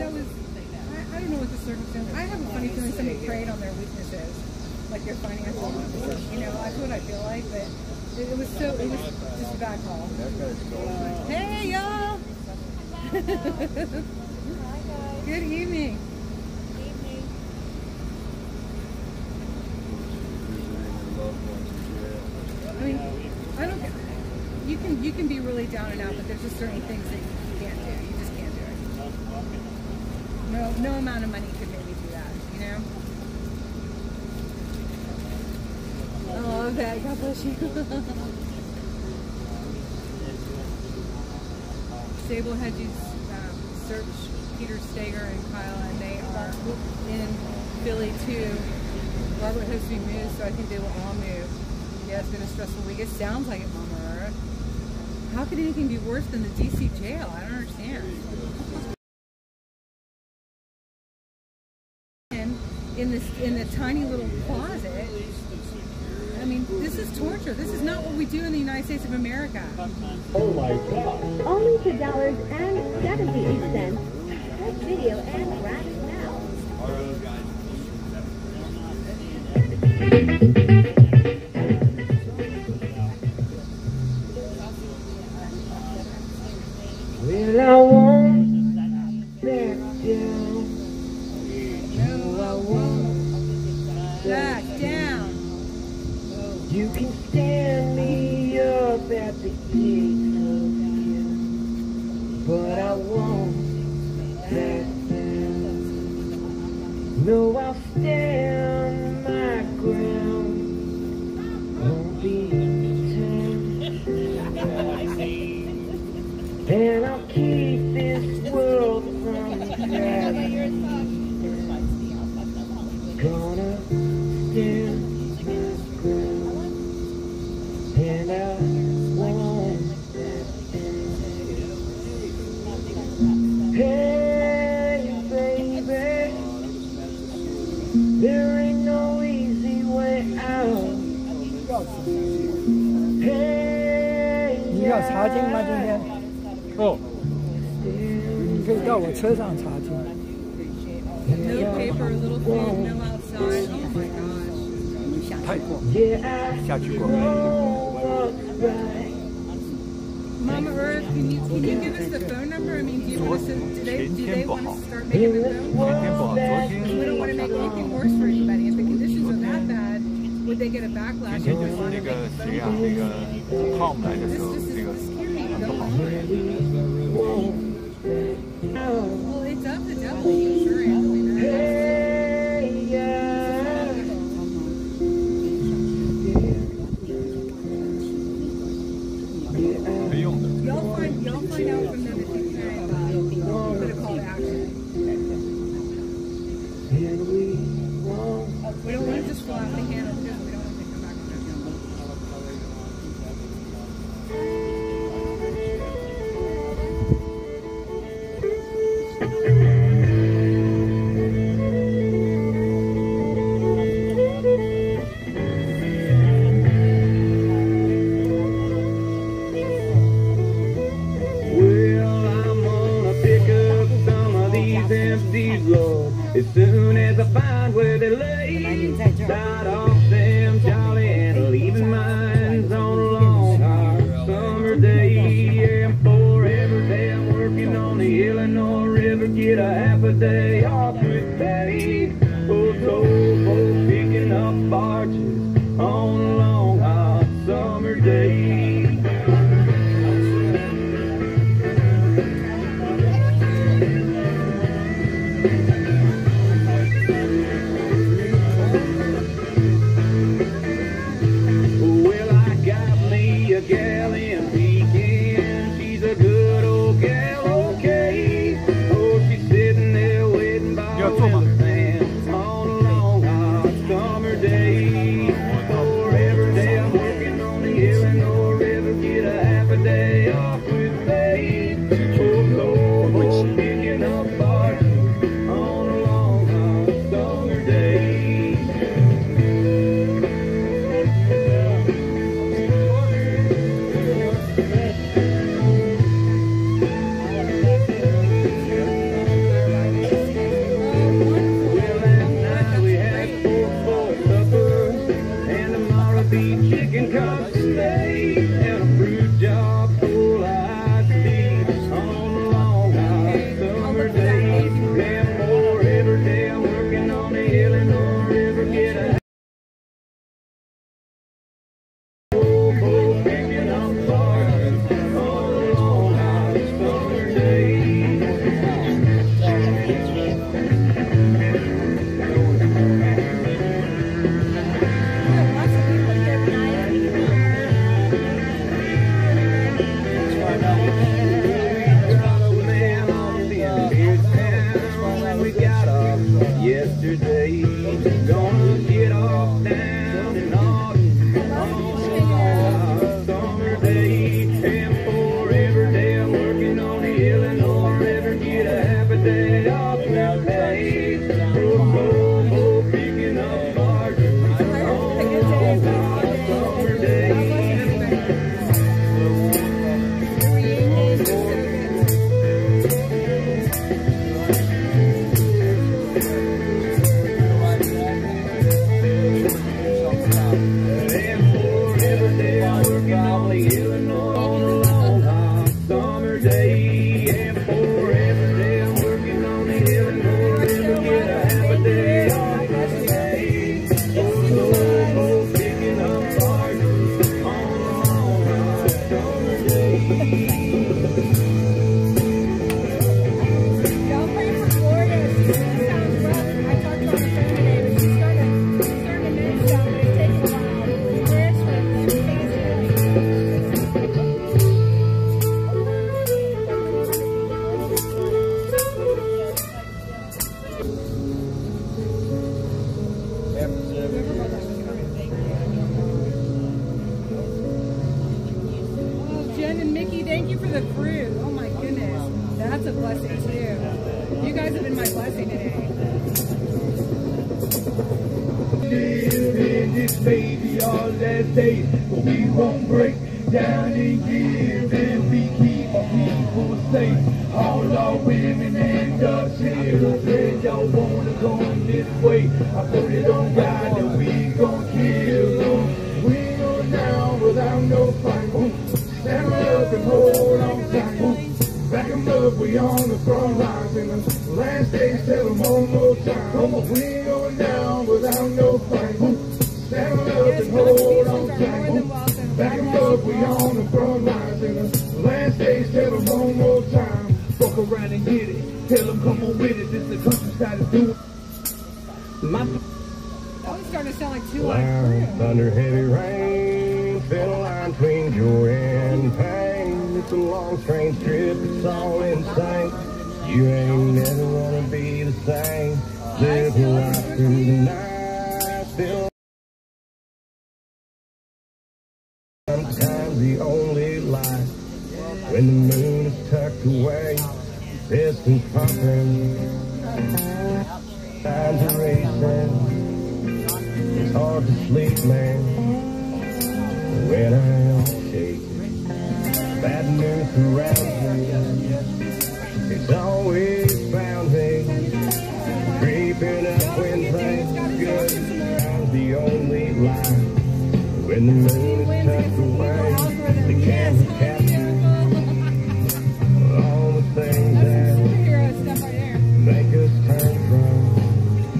I don't know what the circumstance. I have a funny feeling somebody preyed on their weaknesses, like their financial weaknesses. That's what I feel like, but it was just a bad call. Hey, y'all! Good evening. I mean, I don't. You can be really down and out, but there's just certain things that you can't do. You just can't do it. No amount of money could maybe do that. I love that. God bless you. Sable Hedges search Peter Steger and Kyle, and they are in Philly too. Robert hopes we move, so I think they will all move. Yeah, it's been a stressful week. It sounds like it, Mama Aurora. How could anything be worse than the DC jail? I don't understand. In the tiny little closet. I mean, this is torture. This is not what we do in the United States of America. Oh my God. Only $2.78. Click video and grab it now. Well, I won't back down. No, I won't back down. You can stand me up at the gates of hell. and I'll keep this world from crashing. Gonna stand my ground, and I won't. Hey, baby, there ain't no easy way out. Hey, 你要查经吗？今天？哦，你可以到我车上查经。 No paper, little food, no outside. Oh my gosh. 太过，下去过。 Mama Earth, can you give us the phone number? I mean, do you want us to, do they want us to start making the phone calls? We don't want to make anything worse for anybody. If the conditions are that bad, would they get a backlash? 今天就是那个谁呀，那个 Tom 来的时候，那个 Well, it's up to devil, sure, Anthony. Y'all find out from them if you can put a call to action. We don't want to just fall out the handle because we don't want to come back on as soon as I find where they lay, start off them jolly and leaving mines on a long hot summer day. Yeah, and for every day I'm working on the Illinois River, get a half a day off with pay. Oh, towboat picking up barges on a long hot summer day. fruit. Oh my goodness. That's a blessing too. You guys have been my blessing today. Live in this baby all that day, but we won't break down and give, and we keep our people safe. All our women and our children, y'all wanna go this way, I put it on God that we gon' kill them. We ain't going down without no fight. Stand up and hold on tight. Back 'em up, we on the front lines. In the last days, tell them one more time. We ain't going down without no fight. Stand up and hold on tight. Back 'em up, we on the front lines. In the last days, tell them one more time. Fuck around and get it. Tell them come on with it. This is the countryside to do it. That was starting to sound like two-eyed fruit. Thunder, heavy rain, thin line between joy and pain. It's a long, strange trip, it's all insane. You ain't never gonna be the same. Live life through the night, still. Sometimes the only light, when the moon is tucked away, pistons pumping, time's racing. It's hard to sleep, man, when I shake. Bad news surrounds me. It's always found me creeping up when things are good. Time's the only lie. When the moon is tucked away, the camera captures all the things that make us turn from.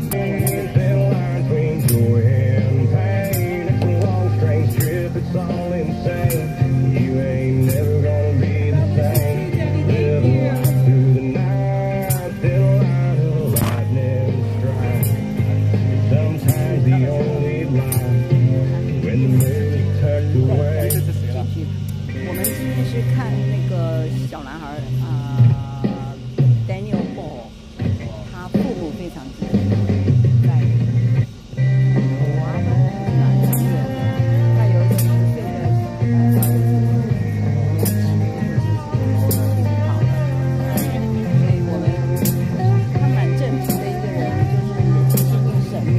Thin line between joy and pain. It's a long, strange trip, it's all insane. You ain't never gonna be the same. Live life through the night, thin line of a lightning strike. Sometimes the only lie, when the moon is tucked away. 我们今天是看那个小男孩Daniel Ball， 他父母非常支持，在他有10岁的儿子，挺好的，所以我们他蛮正直的一个人，就是亲近神庙。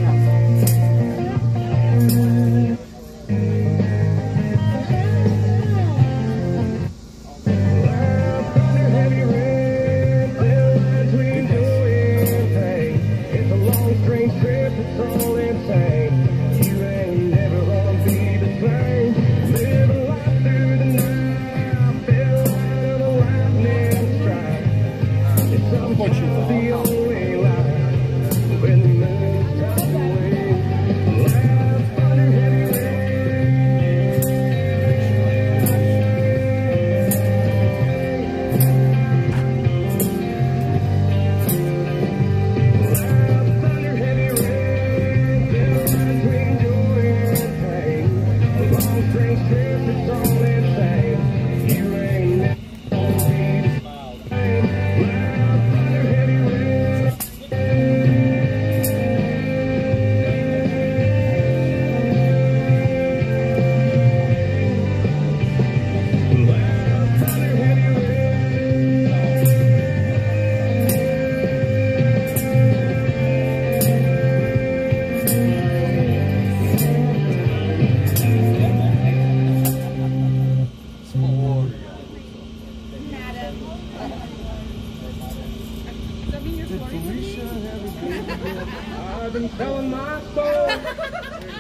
I've been selling my soul,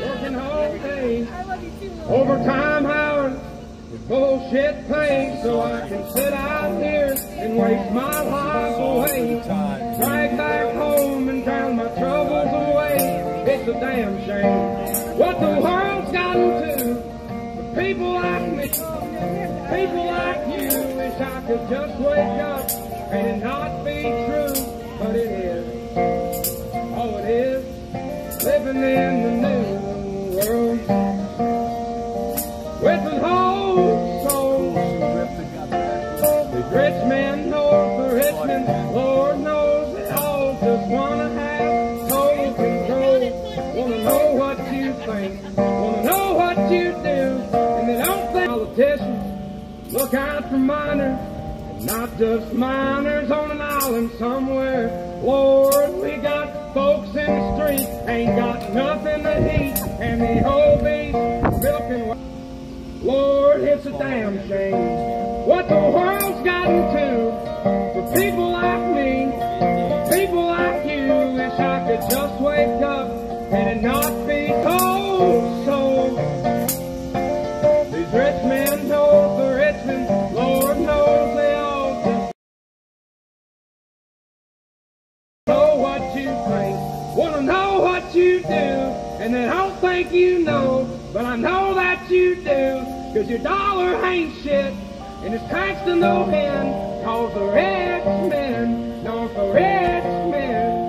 working all day, overtime hours, with bullshit pay, so I can sit out here and waste my life away. Drag back home and drown my troubles away. It's a damn shame what the world's gotten to. But people like me, people like you, wish I could just wake up and it not be true, but it is. Oh, it is living in the new world with an whole soul. Rich men know the rich men, Lord knows they all just wanna have total control. Wanna know what you think, wanna know what you do, and they don't think politicians look out for minors. not just miners on an island somewhere. Lord, we got folks in the street, ain't got nothing to eat, and the whole beast milking. Lord, it's a damn shame what the world's gotten to. For people like me, for people like you, wish I could just wake up and it not be cold. So these rich men know the rich men, Lord knows they all just know what you think, wanna know what you do, and they don't think you know, but I know that you do, 'cause your dollar ain't shit, and it's taxed to no end, 'cause the rich men know the rich men.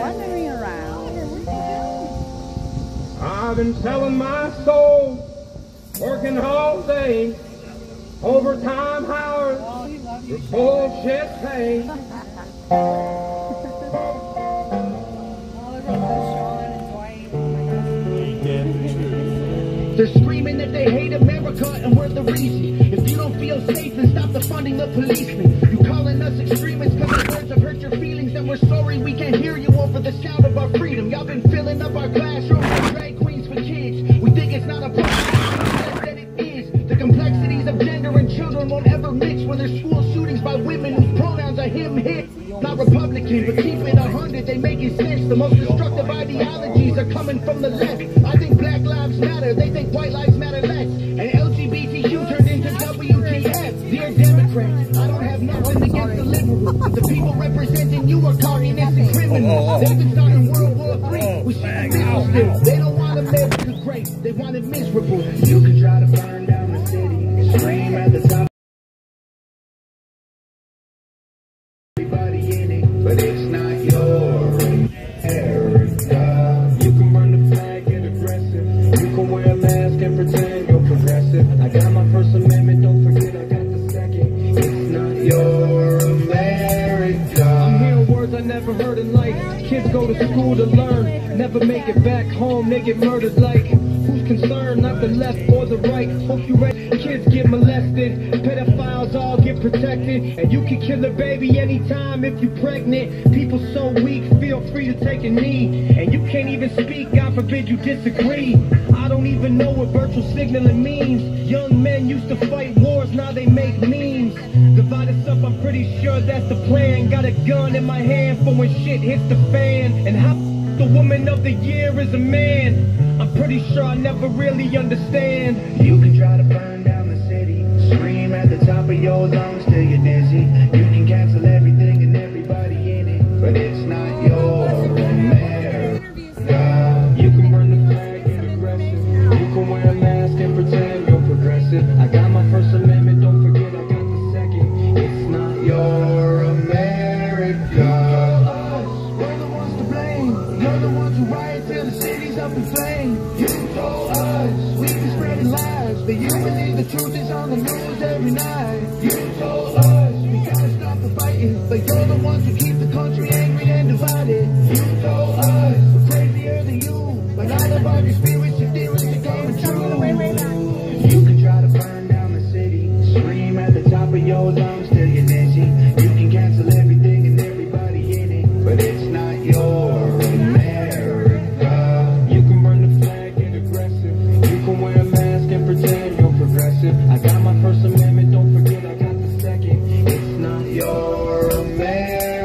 Wandering around. I've been selling my soul, working all day, overtime hours, for bullshit pay. They're screaming that they hate America and we're the reason. If you don't feel safe, then stop the funding of policemen. You calling us extremists because our words have hurt your feelings, then we're sorry we can't hear you over the sound of our freedom. Y'all been filling up our classrooms with drag queens for kids. We think it's not a problem, that it is. The complexities of gender and children won't ever mix when there's school shootings by women whose pronouns are him, him. Not Republican, but keep it 100, they making sense. The most destructive ideologies are coming from the left. I think Black Lives Matter, they think White Lives Matter less. And LGBTQ turned into WTF. Dear Democrats, I don't have nothing against the liberals. The people representing you are communists and criminals. They've been starting World War III with shit still. They don't want America great, they want it miserable. You can try to burn down the city, scream at the top. But it's not your America. You can burn the flag, get aggressive. You can wear a mask and pretend you're progressive. I got my First Amendment, don't forget I got the second. It's not your America. I'm hearing words I never heard in life. Kids go to school to learn, never make it back home, they get murdered like. Who's concerned, not the left or the right? Hope you ready. Kids get molested, pedophiles all get protected, and you can kill a baby anytime if you're pregnant. People so weak, feel free to take a knee, and you can't even speak, God forbid you disagree. I don't even know what virtual signaling means. Young men used to fight wars, now they make memes. Divide us up, I'm pretty sure that's the plan. Got a gun in my hand for when shit hits the fan. And how the woman of the year is a man? I'm pretty sure I never really understand. You can try to burn down the city, scream at the top of your lungs till you're dizzy. You can cancel everything and everybody in it, but it's not your America. You can burn the flag, get aggressive. You can wear a mask and pretend you're progressive. I got my First Amendment, don't forget I got the second. It's not your America. We're the ones to blame. You're the ones who riot till the city's up in flames. You told us we be spreading lies, but you believe the truth is on the news every night. You told us we gotta stop the fighting, but you're the ones who keep the country angry and divided. You told us we're crazier than you, but all of our conspiracy theories are coming true. You can try to burn down the city, scream at the top of your lungs till you're dizzy. You can cancel everything and everybody in it, but it's not your America. You can burn the flag, get aggressive. You can wear a mask and pretend you're progressive. I got my First Amendment, don't forget I got the second. It's not your America.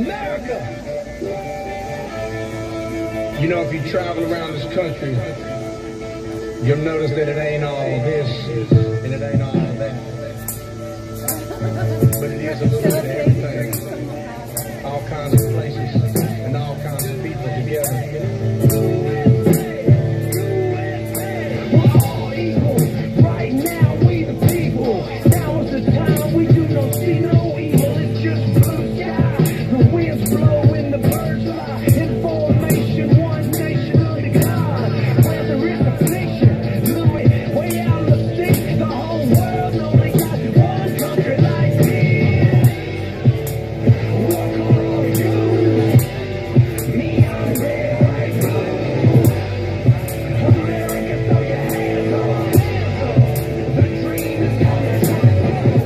America! You know, if you travel around this country, you'll notice that it ain't all this and it ain't all that. But it is a little bit of everything. All kinds of places and all kinds of people together. We're all equal. Right now, we the people. Now is the time we do no see no evil. It's just blue sky. The winds blow and the birds fly. In formation, one nation under God. Where there is a picture, Louis, way out in the sticks. The whole world only got one country like this. What color are you? Me, I'm red, white, blue. America, throw your hands up. The dream is coming.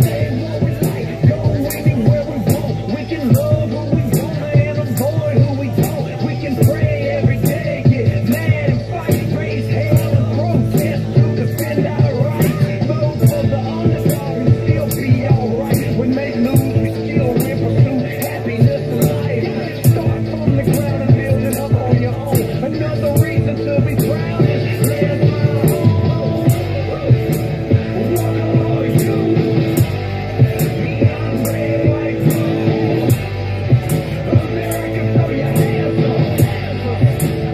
Say what we like, go anywhere we want. We can love who we want and avoid who we don't. We can pray every day, get mad and fight, raise hell and protest to defend our rights. Vote for the underdog and still be alright. We may lose, we still win, pursue happiness in life. Start from the ground and build it up on your own. Another reason to be proud is live my home. What are you? Me, I'm red, white, blue. America, throw your hands up.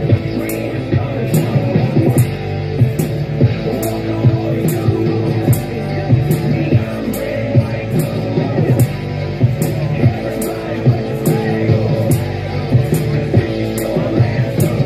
The dream is coming true. What are you? Me, I'm red, white, blue. Everybody put your flag up. 'Cause this is your land too.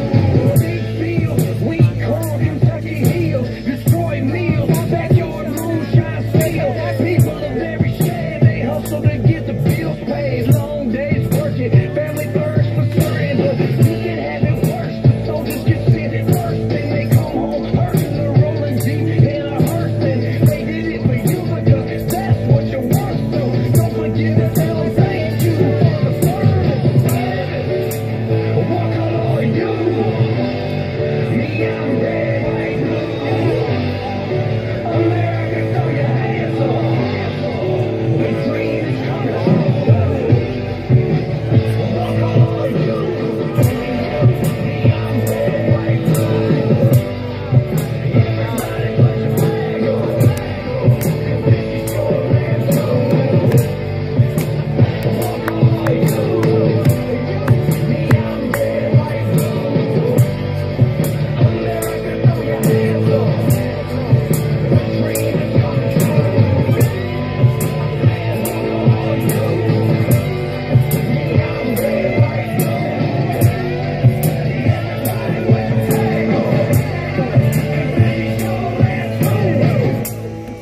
Big field, wheat, corn, Kentucky Hill, destroy meals, backyard moonshine sale. People of every shade, they hustle to get the bills paid. Long days working, family first for certain, but you can have it worse. The soldiers get sent first, then they come home hurting, the rolling deep in a hearse. And they did it for you because that's what you're worth. So don't forget to tell them thank you for the service. What color are you? Me, I'm red, white, blue. America, throw your hands up. The dream is coming true. What color are you? Me, I'm red, white, blue. Everybody put your flag up. 'Cause this is your land too. What color are you? Me, I'm red, white, blue. America, throw your hands up. The dream is coming true. What are you? Me, I'm red, white, blue. Everybody put your flag up. 'Cause this is your land too.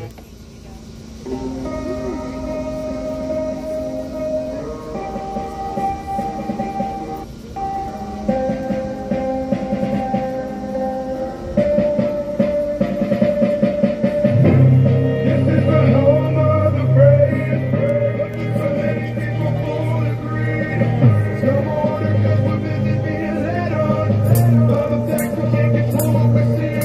This is the home of the brave. So many people full of greed. Some order 'cause we're busy being led on. Other things we can't control what we see.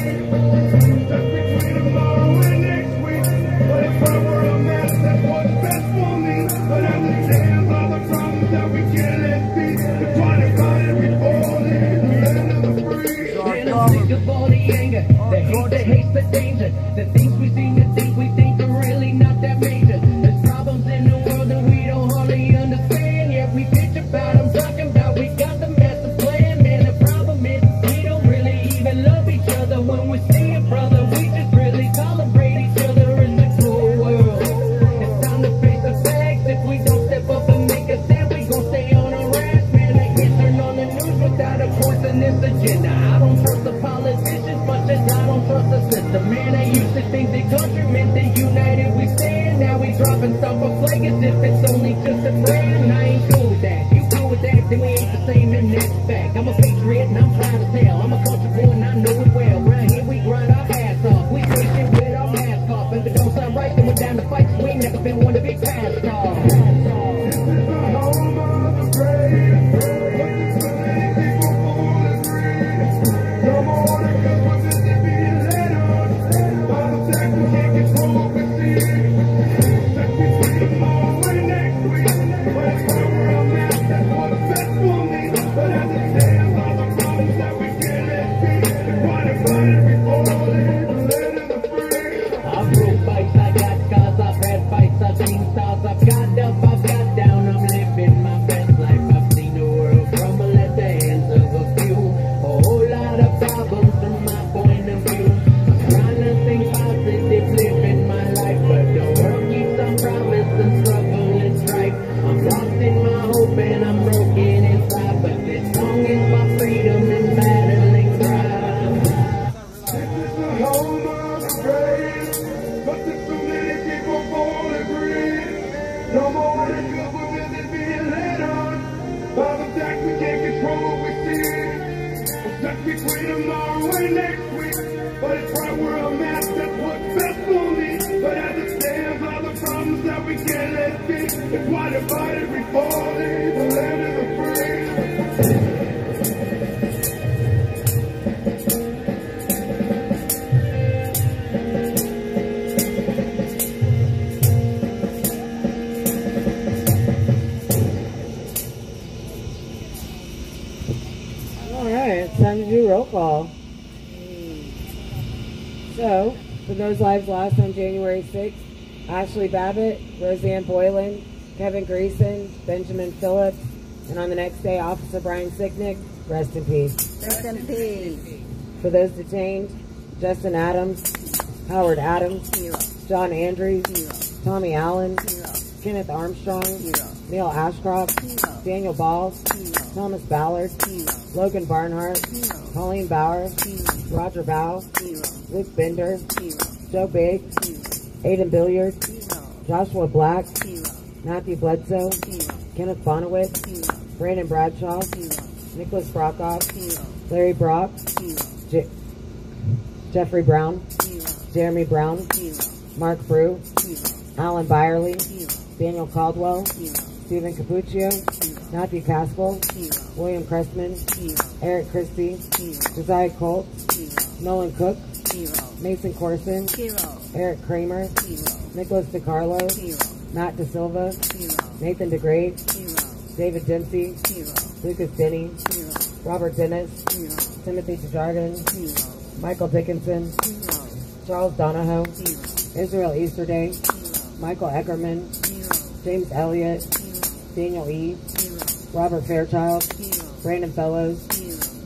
Just between tomorrow and next week. But if I were a mess, that's what's best for me. But I understand all the problems that we can't let be. We're trying to find and we fall in the land of the free. Man, I'm sick of all the anger, the hate, the hate's the danger. The things we seem to think we think are really not that major. There's problems in the world that we don't hardly understand. Yet we bitch about them, talking about we got the master plan. Man, the problem is we don't really even love each other. When we see a brother, we just really tolerate each other in the cool world. It's time to face the facts. If we don't step up and make a stand, we gon' stay on our ass. Man, I can't turn on the news without a poisonous agenda. I don't trust the politicians much as I don't trust the system. Man, I used to think the country meant that united we stand. Now we dropping stuff a flag as if it's only just a brand. I ain't cool with that. You cool with that? Then we ain't the same in that fact. I'm a patriot and I'm proud as hell. I'm a country boy and I know it well. Right here we grind our ass off. We say shit with our mask off. If it don't sound right, then we're down to fight. We ain't never been one to be passed off. This is the home of the brave. So many people full of greed. Some order 'cause we're busy being led on. Other things we can't control what we see. Just between tomorrow and next week. But if I were a mess, that's what free tomorrow and next week. But it's right where I'm at, that's what's best for me. But as it stands, all the problems that we can't escape. It's why divided we fall, the land of the free. It's time to do roll call. So, for those lives lost on January 6th, Ashley Babbitt, Roseanne Boylan, Kevin Greason, Benjamin Phillips, and on the next day, Officer Brian Sicknick, rest in peace. Rest in peace. For those detained, Justin Adams, Howard Adams, John Andrews, Tommy Allen, Kenneth Armstrong, Neil Ashcroft, Daniel Ball, Thomas Ballard, Logan Barnhart, Colleen Bauer, Roger Bow, Luke Bender, Joe Biggs, Aiden Billiard, Joshua Black, Matthew Bledsoe, Kenneth Bonowitz, Brandon Bradshaw, Nicholas Brockoff, Larry Brock, Jeffrey Brown, Jeremy Brown, Mark Brew, Alan Byerly, Daniel Caldwell, Stephen Capuccio, Matthew Caspel, William Cressman, Eric Christie, Josiah Colt, Nolan Cook, Mason Corson, Eric Kramer, Nicholas DiCarlo, Matt DeSilva, Nathan DeGrave, David Dempsey, Lucas Denny, Robert Dennis, Timothy DeJarden, Michael Dickinson, Charles Donahoe, Israel Easterday, Michael Eckerman, James Elliott, Daniel E., Robert Fairchild, Brandon Fellows,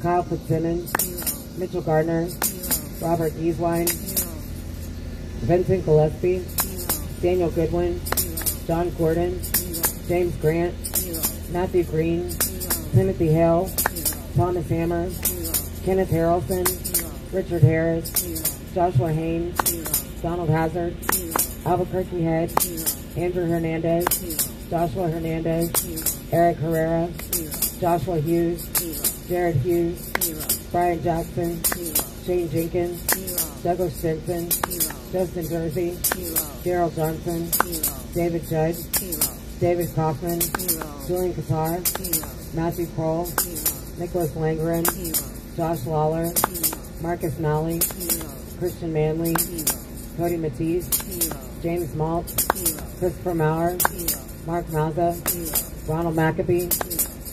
Kyle Fitzsimmons, Mitchell Gardner, Robert Gieswein, Vincent Gillespie, Daniel Goodwin, John Gordon, James Grant, Matthew Green, Timothy Hale, Thomas Hammer, Kenneth Harrelson, Richard Harris, Joshua Haynes, Donald Hazard, Albuquerque Head, Andrew Hernandez, Joshua Hernandez, Eric Herrera, Joshua Hughes, Jared Hughes, Brian Jackson, Shane Jenkins, Douglas Stinson, Justin Jersey, Gerald Johnson, David Judd, David Kaufman, Julian Qatar, Matthew Kroll, Nicholas Langren, Josh Lawler, Marcus Nally, Christian Manley, Cody Matisse, James Malt, Christopher Maurer, Mark Mazza, Ronald McAbee,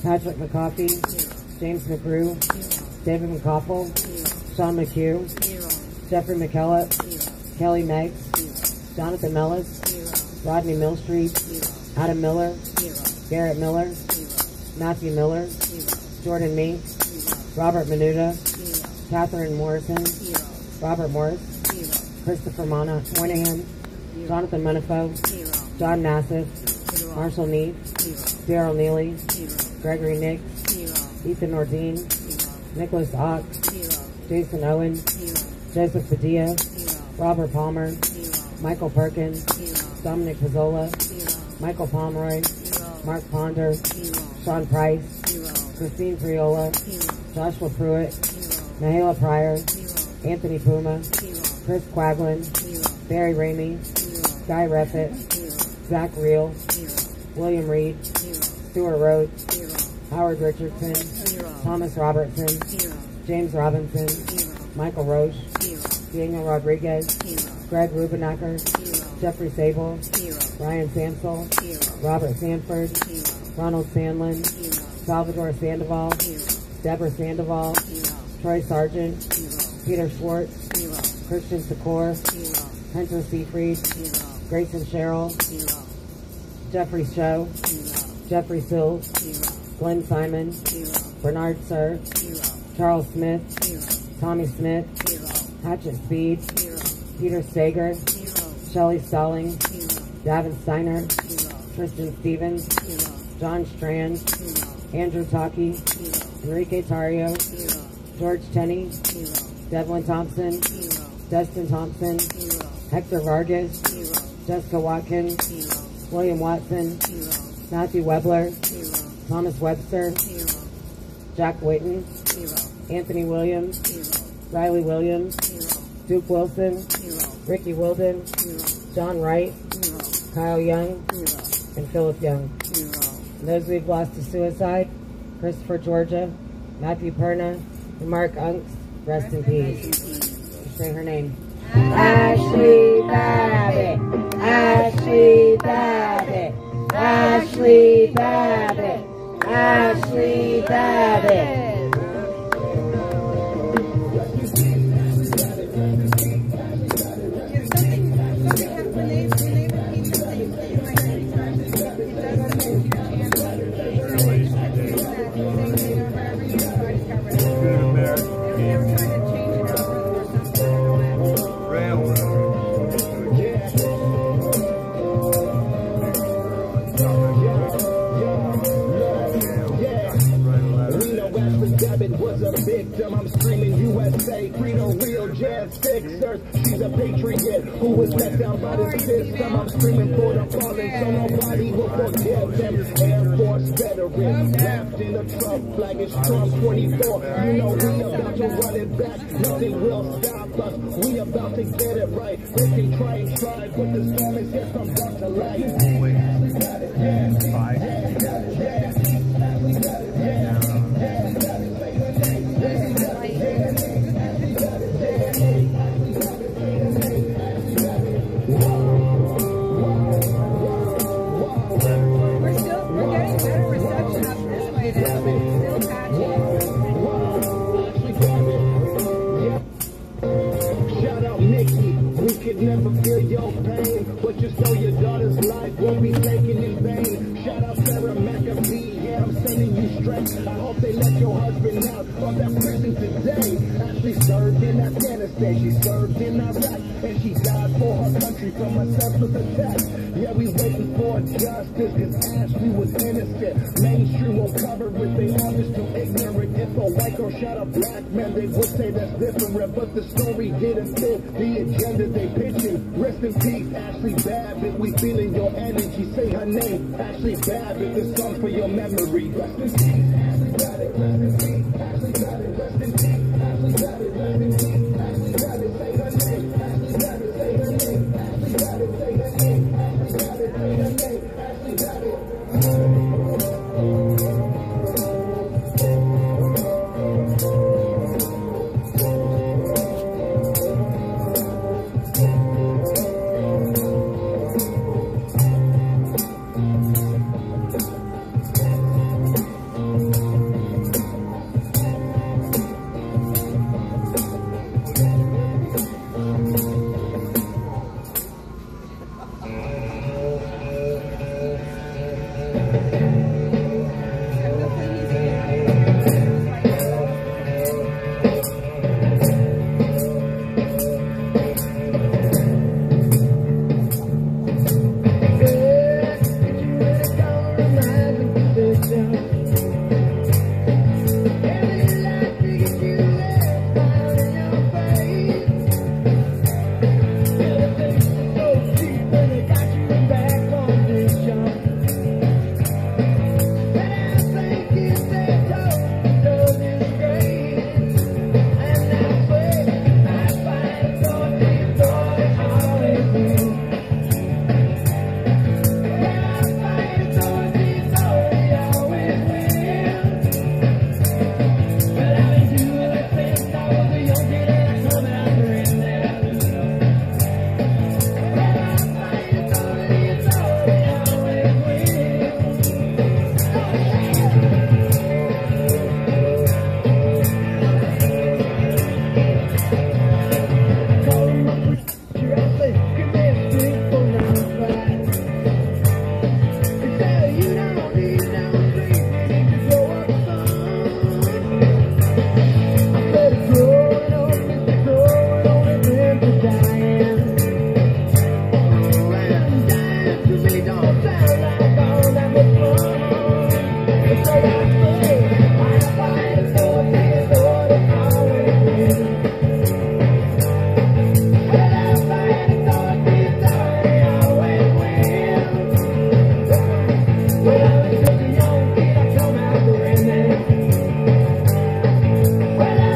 Patrick McCoffey, James McGrew, David McCoffel, Sean McHugh, Jeffrey McKellop, Kelly Meggs, Jonathan Mellis, Rodney Millstreet, Adam Miller, Garrett Miller, Matthew Miller, Jordan Mink, Robert Menuda, Catherine Morrison, Robert Morris, Christopher Moynihan, Jonathan Munifo, John Nassif, Marshall Neef, Daryl Neely, Gregory Nix, Ethan Nordine, Nicholas Ock, Jason Owen, Joseph Padilla, Robert Palmer, Michael Perkins, Dominic Pizzola, Michael Pomeroy, Mark Ponder, Sean Price, Christine Priola, Joshua Pruitt, Nahala Pryor, Anthony Puma, Chris Quaglin, Barry Ramey, Guy Reffitt, Zach Reel, William Reed, Stuart Rhodes, Howard Richardson, Thomas Robertson, James Robinson, Michael Roche, Daniel Rodriguez, Greg Rubenacker, Jeffrey Sable, Ryan Samsel, Robert Sanford, Ronald Sandlin, Salvador Sandoval, Deborah Sandoval, Troy Sargent, Peter Schwartz, Christian Secor, Hunter Seafried, Grayson Sherrill, Jeffrey Show, Jeffrey Sills, Glenn Simon, Bernard Sir, Charles Smith, Tommy Smith, Hatchet Speed, Peter Sager, Shelley Stalling, Davin Steiner, Tristan Stevens, John Strand, Andrew Taki, Enrique Tario, George Tenney, Devlin Thompson, Dustin Thompson, Hector Vargas, Jessica Watkins, William Watson, Matthew Webler, Thomas Webster, Jack Whitten, Anthony Williams, Riley Williams, Duke Wilson, Ricky Wilden, John Wright, Kyle Young, and Philip Young. And those we've lost to suicide, Christopher Georgia, Matthew Perna, and Mark Unks, rest in peace. Say her name. Ashley Babbitt, Ashley Babbitt, Ashley Babbitt, Ashley Babbitt. Was a victim, I'm screaming USA, freedom, real jazz fixers. She's a patriot who was let down by the system. I'm screaming for the fallen, so nobody will forget them. Air Force veterans, wrapped in a Trump flag, it's Trump 24. You know we about to run it back, nothing will stop us. We about to get it right. They can try and try, but the storm is just about to light. Never feel your pain, but just know your daughter's life won't be taken in vain. Shout out Sarah McAfee, yeah, I'm sending you straight. I hope they let your husband out of that prison today. Ashley served in Afghanistan, she served in Iraq, and she died for her country from a senseless attack. Yeah, we waiting for justice, cause Ashley was innocent. Mainstream won't cover it, they all just too ignorant. If a white girl shot a black man, they would say that's different, but the story didn't fit the agenda they pitching. Rest in peace, Ashley Babbitt, we feeling your energy. Say her name, Ashley Babbitt, this song's for your memory. Rest in peace, Ashley Babbitt, rest in peace, Ashley Babbitt, rest in peace, Ashley Babbitt, rest in peace, Ashley Babbitt, say her name, Ashley Babbitt, say her name, Ashley Babbitt, say her name, Ashley Babbitt, say her name, Ashley Babbitt. Well,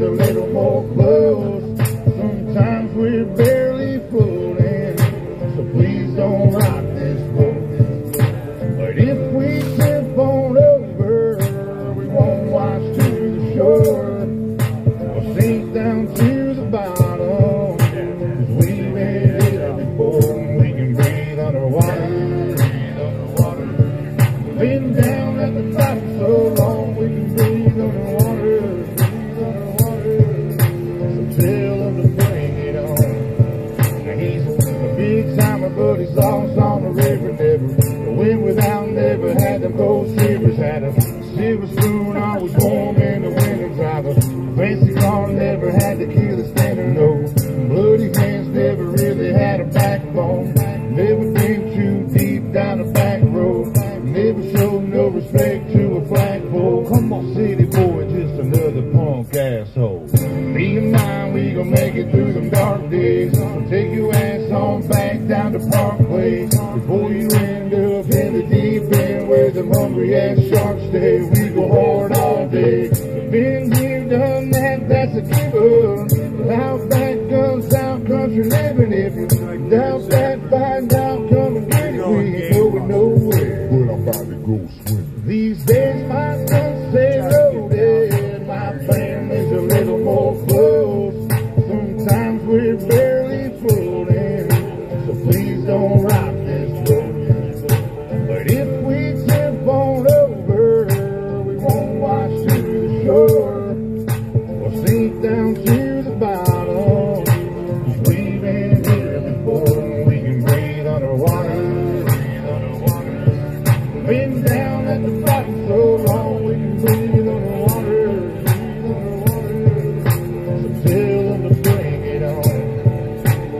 is a little more close. Sometimes we're barely floating, so please don't rock this boat. But if we tip on over, we won't wash to the shore or sink down to the bottom, 'cause we've been here before and we can breathe underwater. Been down at the bottom so long we can breathe underwater. So tell him to bring it on. Now he's a big timer, but he's lost on the river. Never went without, never had them cold shivers. Had a silver spoon, always warm in the winter. Drive a fancy car, never had to kill a standard. No bloody hands, never really had a backbone. Never came too deep down the back road. Never showed no respect to a flagpole. Come on, city boy, just another punk asshole. Me and mine, we gon' make it through them dark days. So take your ass on back down to Parkway before you end up in the deep end where them hungry ass sharks stay. We go hard all day. Been here, done that, that's a given. Out back guns, out country living. If you doubt that, find out, come and get it. We ain't going nowhere, but I'm about to go swimming. These days my guns stay loaded, my family's a little more close. Sometimes we're barely floating, so please don't rock this boat. But if we tip on over, we won't wash to the shore or sink down to the bottom, 'cause we've been here before and we can breathe underwater. Been down at the bottom so long we can breathe underwater. So tell them to bring it on.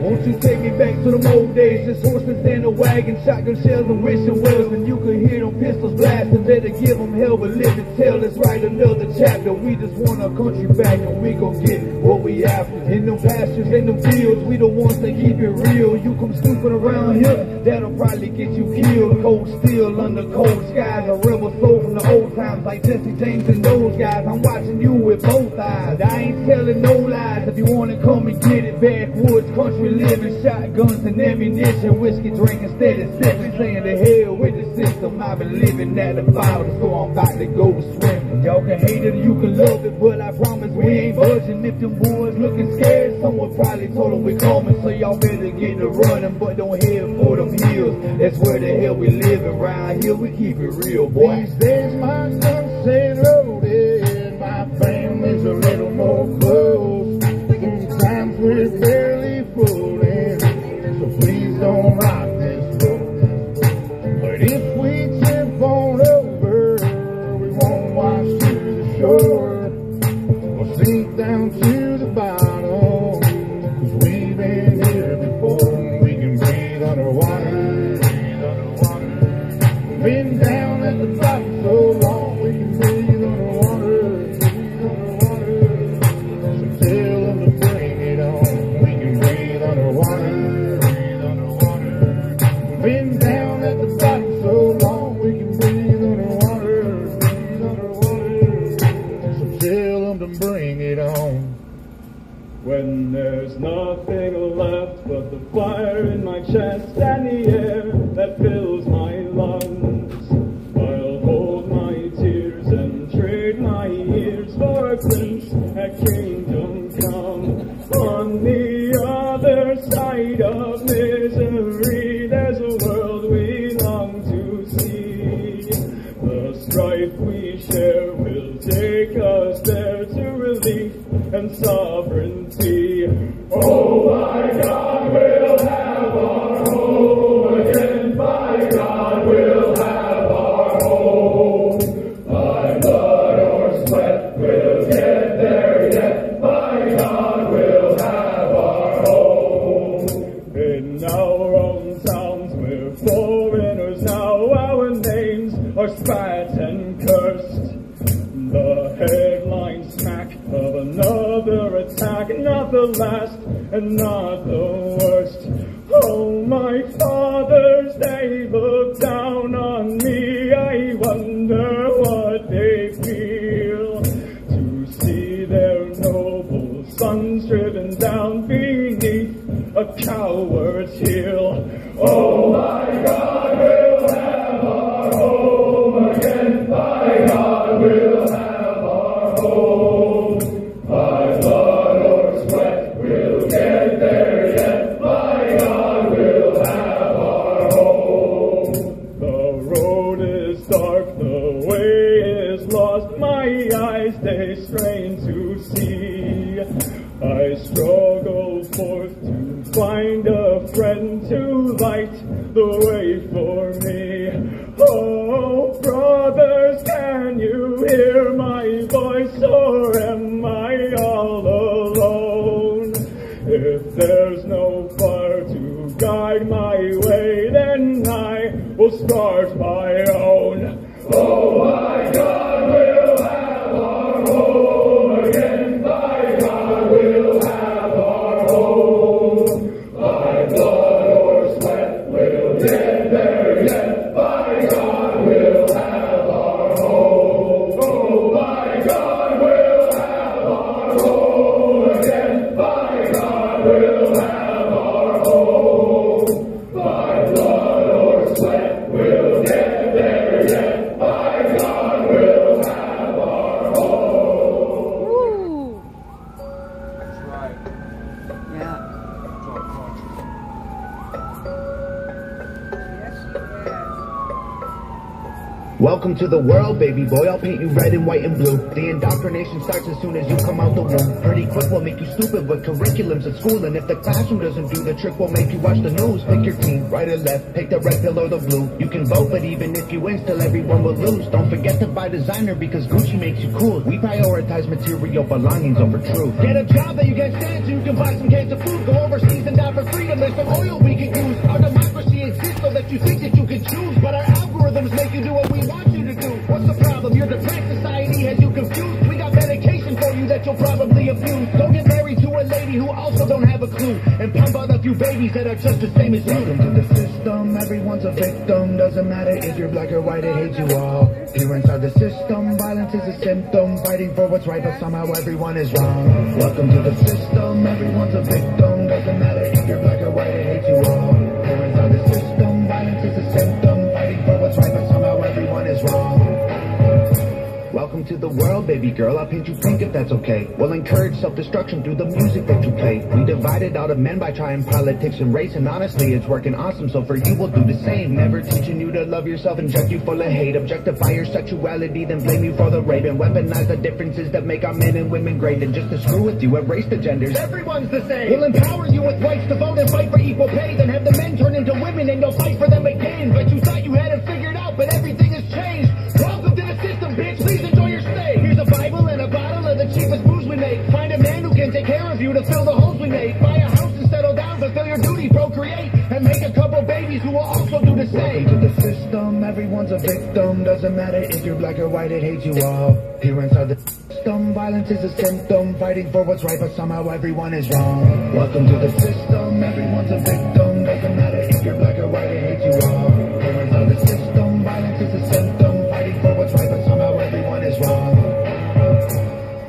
Won't you take me back to the old days? Just horses and a wagon, shotgun shells and wishing wells, and you could hear them pistols blasting. Better give them hell, but live to tell. Let's write another chapter. We just want our country back, and we gon' get what we after. In them pastures, in them fields, we the ones that keep it real. You come snooping around here, that'll probably get you killed. Cold steel under cold skies, a rebel soul from the old times, like Jesse James and those guys. I'm watching you with both eyes. I ain't telling no lies. If you wanna come and get it, backwoods country living, shotguns and ammunition, whiskey drinking, steady sipping, saying to hell with the system. I've been living at the bottom, so I'm about to go swimming. Y'all can hate it, you can love it, but I promise we ain't budging. If them boys looking scared, someone probably told them we coming, so y'all better get to running, but don't head for them hills. That's where the hell we live around here. We keep it real, boy. These days my guns stay loaded, my family's a little more close. Sometimes we're barely floating, so please don't rock this boat. But if we tip on over, we won't wash to the shore or sink down to the bottom, 'cause we've been here before and we can breathe underwater. Been down at the bottom so long we can breathe underwater. So tell them to bring it on. We can breathe underwater. Been down at the bottom so long we can breathe underwater. So tell them to bring it on. When there's nothing left but the fire in my chest and the air that fills my lungs, I'll hold my tears and trade my years for a glimpse at kingdom come. On the other side of misery, there's a world we long to see. The strife we share will take us there to relief and sovereignty. Oh, by God, we'll have our home again. By God, we'll have our home. By blood or sweat, we'll get there yet. By God, we'll have our home. In our own towns, we're foreigners now. Our names are spat and cursed. The headline smack of another attack, not the last and not the worst. Oh, my fathers, they look down on me. I wonder what they feel to see their no stones driven down beneath a coward's heel. Oh my God, we'll have our home again. By God, we'll have our home. By blood or sweat, we'll get there yet. By God, we'll have our home. The road is dark, the way is lost. My eyes, they strain to see. I struggle forth to find a friend to light the way for me. Oh, brothers, can you hear my voice, or am I all alone? If there's no fire to guide my way, then I will start my own. Oh my God, we'll have our home again. By God, we'll have our home. By blood or sweat, we'll get there yet. By God, we'll have our home. Oh my God, we'll have our home again. By God, we'll have our home. By blood or sweat, we'll get there yet. By God, we'll have our home. That's right. Yeah. Welcome to the world, baby boy. I'll paint you red and white and blue. The indoctrination starts as soon as you come out the womb. Pretty quick, we'll make you stupid with curriculums at school. And if the classroom doesn't do the trick, we'll make you watch the news. Pick your team, right or left. Pick the red pill or the blue. You can vote, but even if you win, still everyone will lose. Don't forget to buy designer because Gucci makes you cool. We prioritize material belongings over truth. Get a job that you get sent so you can buy some cans of food. Go overseas and die for freedom. There's some oil we can use. Our democracy exists so that you think that you can choose. But our algorithms make you do what we want you to do. What's the problem? Your depressed society has you confused. We got medication for you that you'll probably abuse. Don't get married to a lady who also don't have a clue. And pump out a few babies that are just the same as you. Welcome to the system, everyone's a victim. Doesn't matter if you're black or white, it hates you all. Here inside the system, violence is a symptom. Fighting for what's right, but somehow everyone is wrong. Welcome to the system, everyone's a victim. Doesn't matter if you're black or white, it hates you all. Here inside the system, violence is a symptom. Fighting for what's right, but somehow everyone is wrong. Welcome to the world, baby girl. I'll paint you pink if that's okay. We'll encourage self-destruction through the music that you play. We divided out of men by trying politics and race, and honestly, it's working awesome. So for you, we'll do the same. Never teaching you to love yourself, inject you full of hate, objectify your sexuality, then blame you for the rape, and weaponize the differences that make our men and women great. And just to screw with you, erase the genders. Everyone's the same. We'll empower you with rights to vote and fight for equal pay, then have the men turn into women and you'll fight for them again. But you thought you had it figured out, but everything has changed. Welcome to the system, bitch. Please enjoy your stay. Here's a Bible and a bottle of the cheapest booze we make. Find a man who can take care of you to fill the holes we make. Buy a house and settle down, fulfill your duty, procreate, and make a couple babies who will also do the same. Welcome to the system, everyone's a victim. Doesn't matter if you're black or white, it hates you all. Here inside the system, violence is a symptom. Fighting for what's right, but somehow everyone is wrong. Welcome to the system, everyone's a victim. Doesn't matter if you're black or white, it hates you all. Here inside the system, violence is a symptom. Fighting for what's right, but somehow everyone is wrong.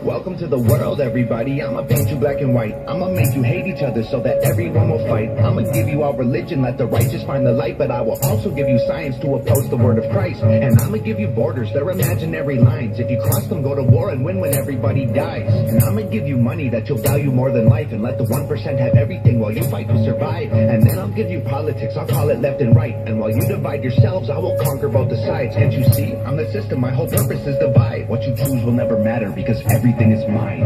Welcome to the world, everybody. I'ma paint you black and white. I'ma make you hate each other so that everyone will fight. I'ma give you all religion, let the righteous find the light. But I will also give you science to oppose the word of Christ. And I'ma give you borders, they're imaginary lines. If you cross them, go to war and win when everybody dies. And I'ma give you money that you'll value more than life, and let the 1% have everything while you fight to survive. And then I'll give you politics, I'll call it left and right. And while you divide yourselves, I will conquer both the sides. Can't you see? I'm the system, my whole purpose is divide. What you choose will never matter because everything is mine.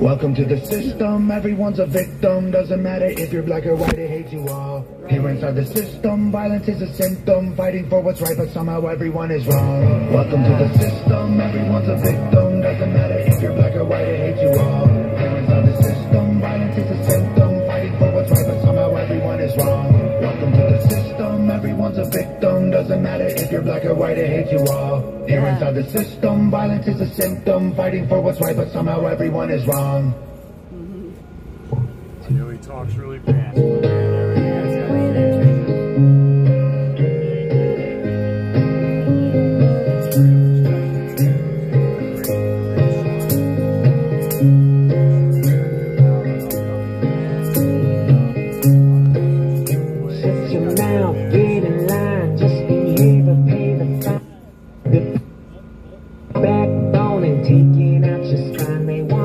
Welcome to the system, everyone's a victim. Doesn't matter if you're black or white, it hates you all. Here inside the system, violence is a symptom. Fighting for what's right, but somehow everyone is wrong. Welcome to the system, everyone's a victim. Doesn't matter if you're black or white, it hates you all. Here inside the system, violence is a symptom. Fighting for what's right, but somehow everyone is wrong. Welcome to the system, everyone's a victim. Doesn't matter if you're black or white, it hates you all. Here inside the system, violence is a symptom. Fighting for what's right, but somehow everyone is wrong. I know he talks really fast.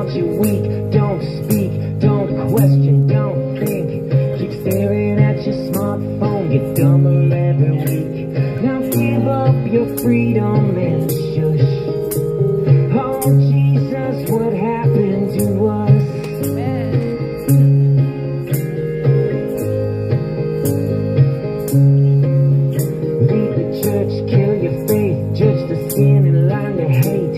want you weak. Don't speak, don't question, don't think. Keep staring at your smartphone, get dumber every week. Now give up your freedom and shush. Oh Jesus, what happened to us? Leave the church, kill your faith, judge the sin and line to hate.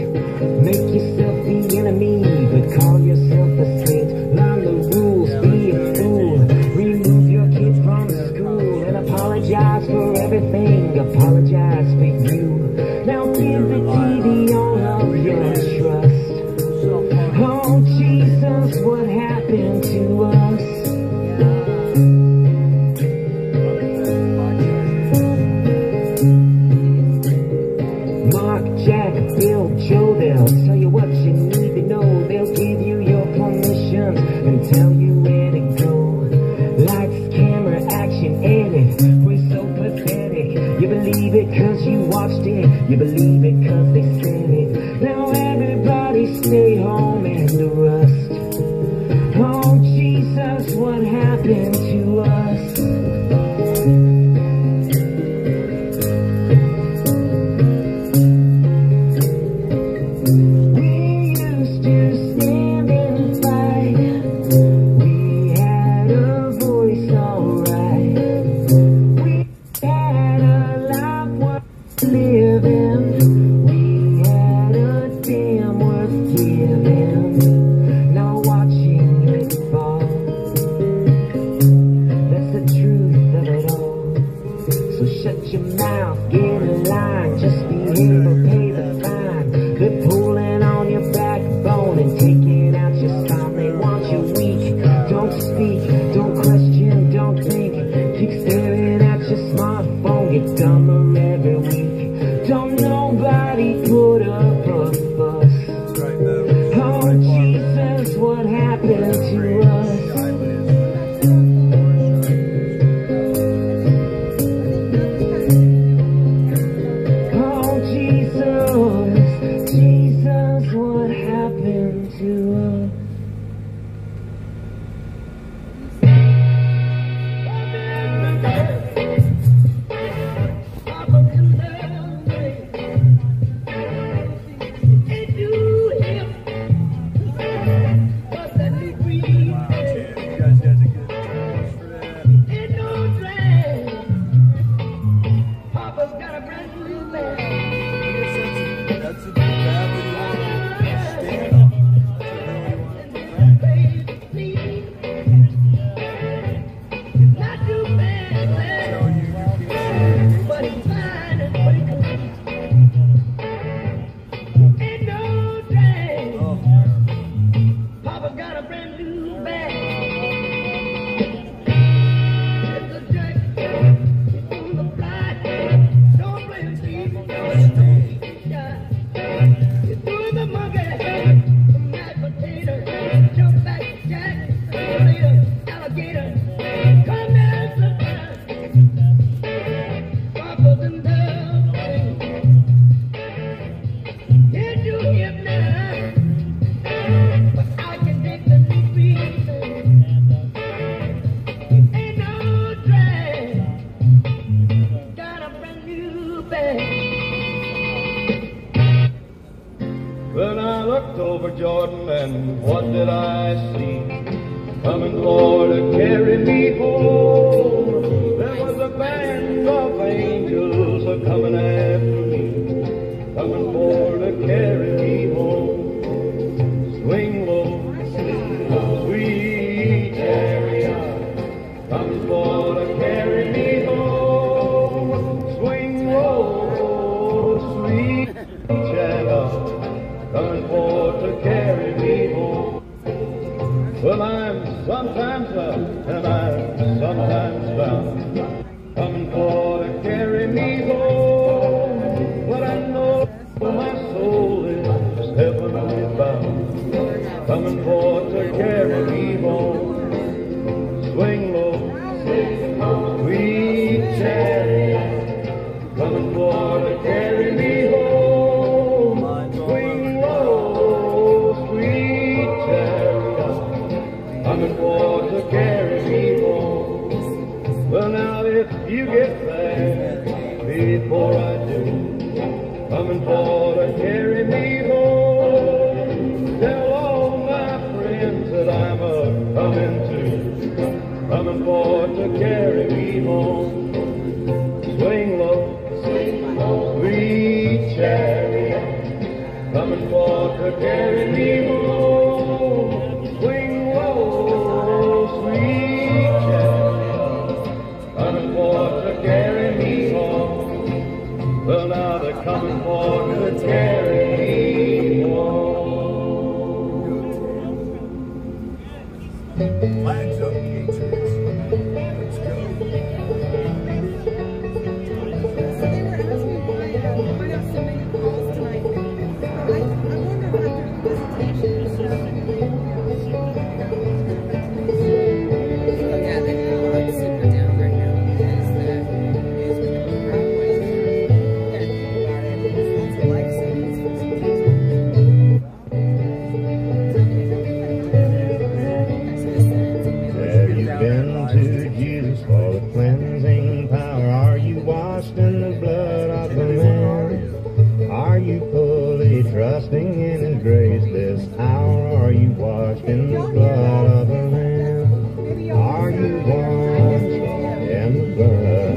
Make yourself the enemy, but call yourself a saint. Learn the rules, be a fool. Remove your kids from school and apologize for everything. Apologize for you. Now give the TV all of your trust. Oh Jesus, what happened to us? Mark, Jack, Bill, Joe, they'll tell you what you need to know. They'll give you your permissions and tell you where to go. Lights, camera, action, edit. We're so pathetic. You believe it cause you watched it. You believe it cause they said it. Now everybody stay home and rust. Oh Jesus, what happened to us? When I looked over Jordan, and what did I see? Coming for to carry me home. There was a band of angels a-coming after me, coming for to carry me home. Swing low, sweet chariot, coming for to carry me home. Swing low, sweet chariot, coming for to carry me home. Well, I'm sometimes up and I'm sometimes down, coming for to carry me home. But I know my soul is heavenly bound, coming for to carry me home. Swing low, sweet chariot, coming for to carry me home. Swing low, sweet chariot, coming for to carry me home. Well, now if you get there before I do, coming for to carry me home. Tell all my friends that I'm a-coming too, coming for to carry me home. Swing low, sweet chariot, coming for to carry me home. Swing low, sweet chariot, coming for to carry me home. Well, now they're coming for to carry me home. Flags up, Patriots. Let's go. Have you been to Jesus for the cleansing power? Are you washed in the blood of the Lamb? Are you fully trusting in His grace this hour? Are you washed in the blood of the Lamb? Are you washed in the blood,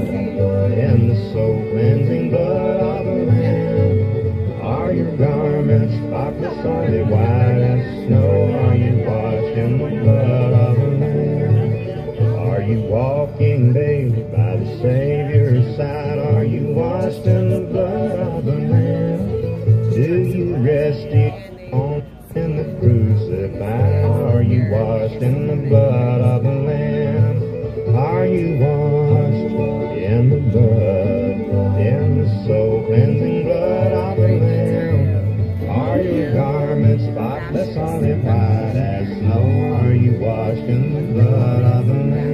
in the soul cleansing blood of the Lamb? Are your garments spotless, are they white as snow? Are you washed in the blood of the Lamb? Are you walking daily by the Savior's side? Are you washed in the blood of the Lamb? Do you rest on in the crucified? Are you washed in the blood of the Lamb? Are you washed in the blood, in the soul cleansing blood of the Lamb? Are your garments spotless, are they white as snow? Are you washed in the blood of the Lamb?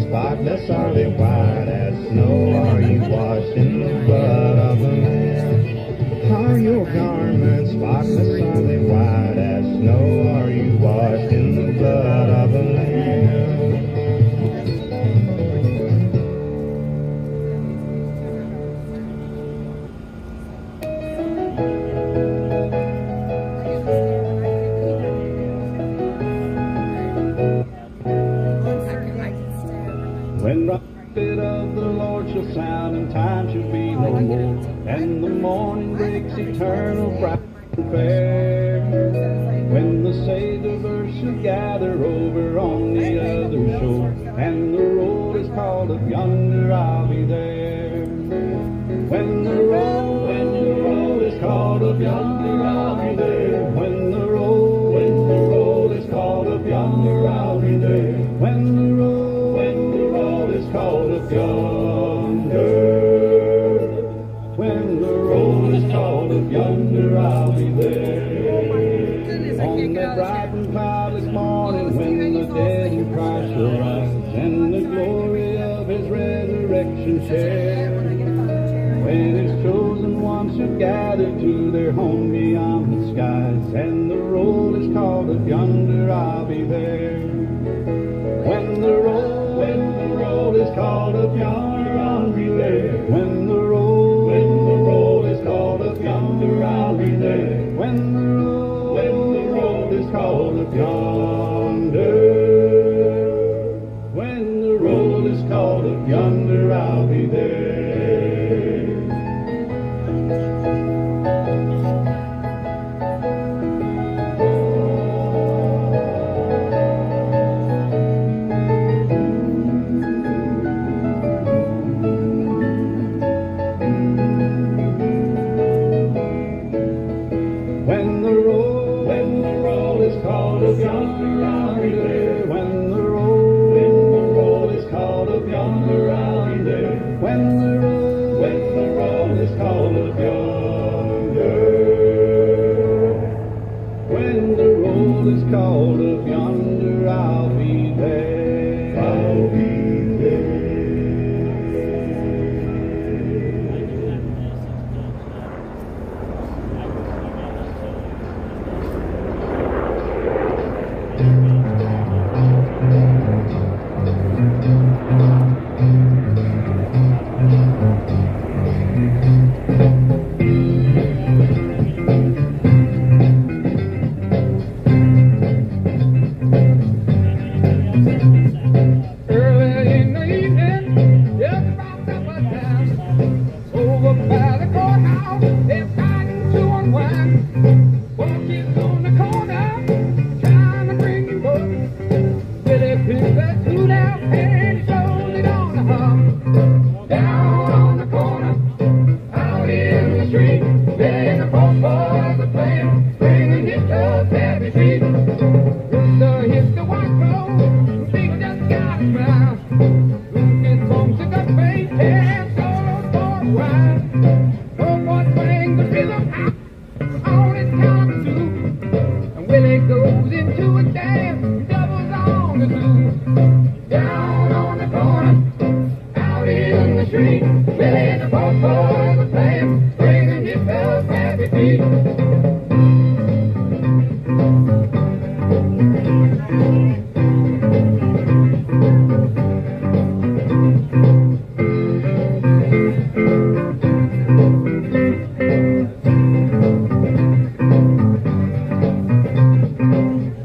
Spotless are they white as snow? Are you washed in the blood of the Lamb? Are your garments spotless? Are they white as snow? Are you washed in the blood of the Lamb? When the trumpet of the Lord shall sound and time shall be no more, and the morning breaks eternal, bright and fair, when the saved of earth shall gather over on the other shore, and the roll is called up yonder, I'll be there. When the roll is called up yonder, I'll be there. When the roll is called up yonder, I'll be there. When the roll is called up yonder. When the roll is called up yonder, I'll be there. On that bright and cloudless morning, when the dead in Christ shall rise, and the glory of His resurrection share. When His chosen ones shall gather to their home beyond the skies, and the roll is called up yonder, I'll be there. When the roll is called up called up yonder, I'll be there. When the roll is called up yonder, I'll be there. When the roll is called up yonder, I'll be there. When the roll is called up yonder. When the roll is called up yonder, I'll be there. I'll be there. Early in the evening, just about supper time, over by the courthouse, they're fighting to unwind. Walking on the corner, trying to bring you up. Billy picks that suit out and he throws it on the hum. Down on the corner, out in the street, Billy and the poor boys are playing, bringing his tough happy feet. Rooster hits the white road, Big just got it round. Lucas Bones took a face and solo for a ride. Oh boy, swing the rhythm out on his count of two. And Willie goes into a dance, doubles on the two. Down on the corner, out in the street, Willie and the poor boys are playing, bringing his tough happy feet.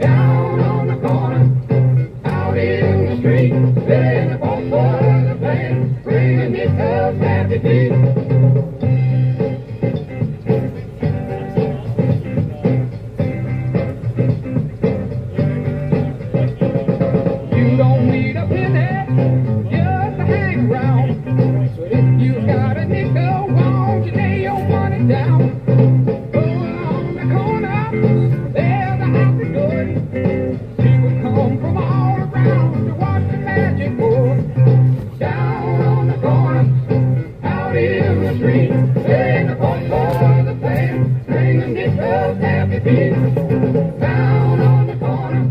Down on the corner, out in the street, Billy and the poor boys are playing, bringing his tough happy feet. You don't need a penny just to hang around. So if you got a nickel, won't you lay your money down? Over on the corner, there's a happy good. People come from all around to watch the magic work. Down on the corner, out in the street, and the poor boys are playing, bringing this tough happy beat. Down on the corner,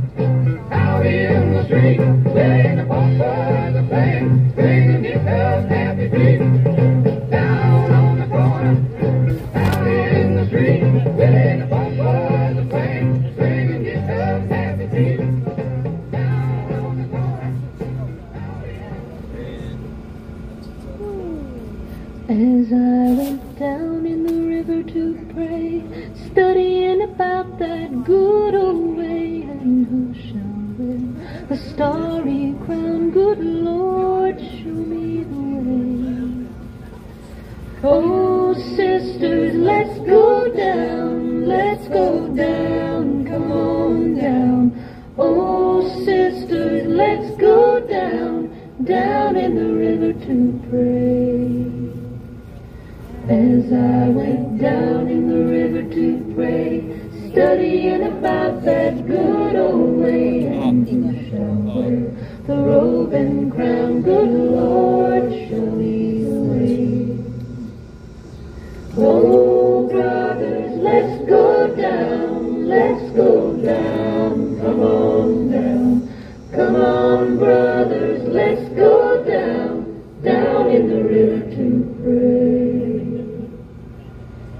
out in the street, and the poor boys are playing, bringing this tough happy beat. Down on the corner, out in the street, and the poor boys are playing, bringing this tough happy beat. Down on the corner. As I went down in the river to pray, studying about that good old way, and who shall win the starry crown? Good Lord, show me the way. Oh, sisters, let's go down, come on down. Oh, sisters, let's go down in the river to pray. As I went down in the river to pray, studying about that good old way, and who shall wear the robe and crown? Good Lord, show me the way. Oh, brothers, let's go down, come on down. Come on, brothers, let's go down in the river to pray.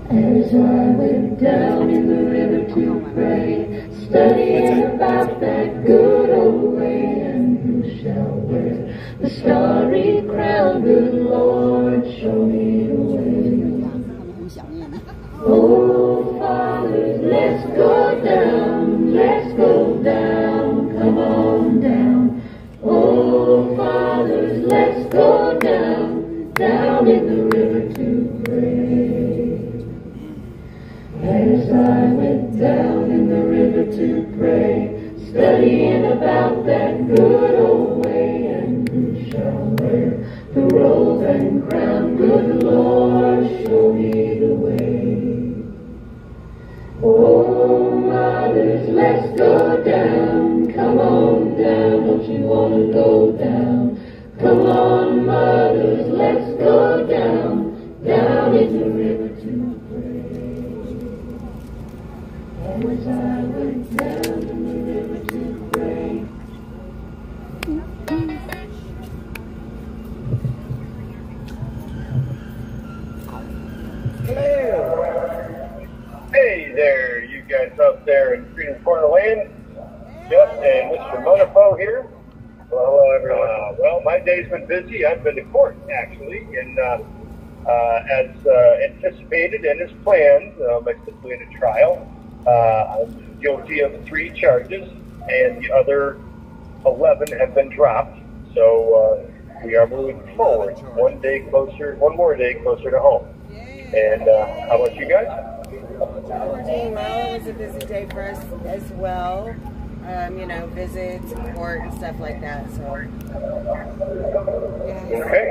As I went down in the river to pray, studying about that good old way, and who shall wear the starry crown? Good Lord, show me the way. Oh, fathers, let's go down, come on down. Oh, fathers, let's go down. Come on, mothers, let's go down, down in the river to pray. Oh, as I went down in the river to pray. Hello. Hey there, you guys up there in Freedom's Corner Land. Jeff and Mr. Monaco here. Well, hello, everyone. Well, my day's been busy. I've been to court, actually, and as anticipated and as planned, I completed a trial. I'm guilty of 3 charges, and the other 11 have been dropped. So we are moving forward, one more day closer to home. And how about you guys? Well, it was a busy day for us as well. You know, visits, court, and stuff like that. So. Okay.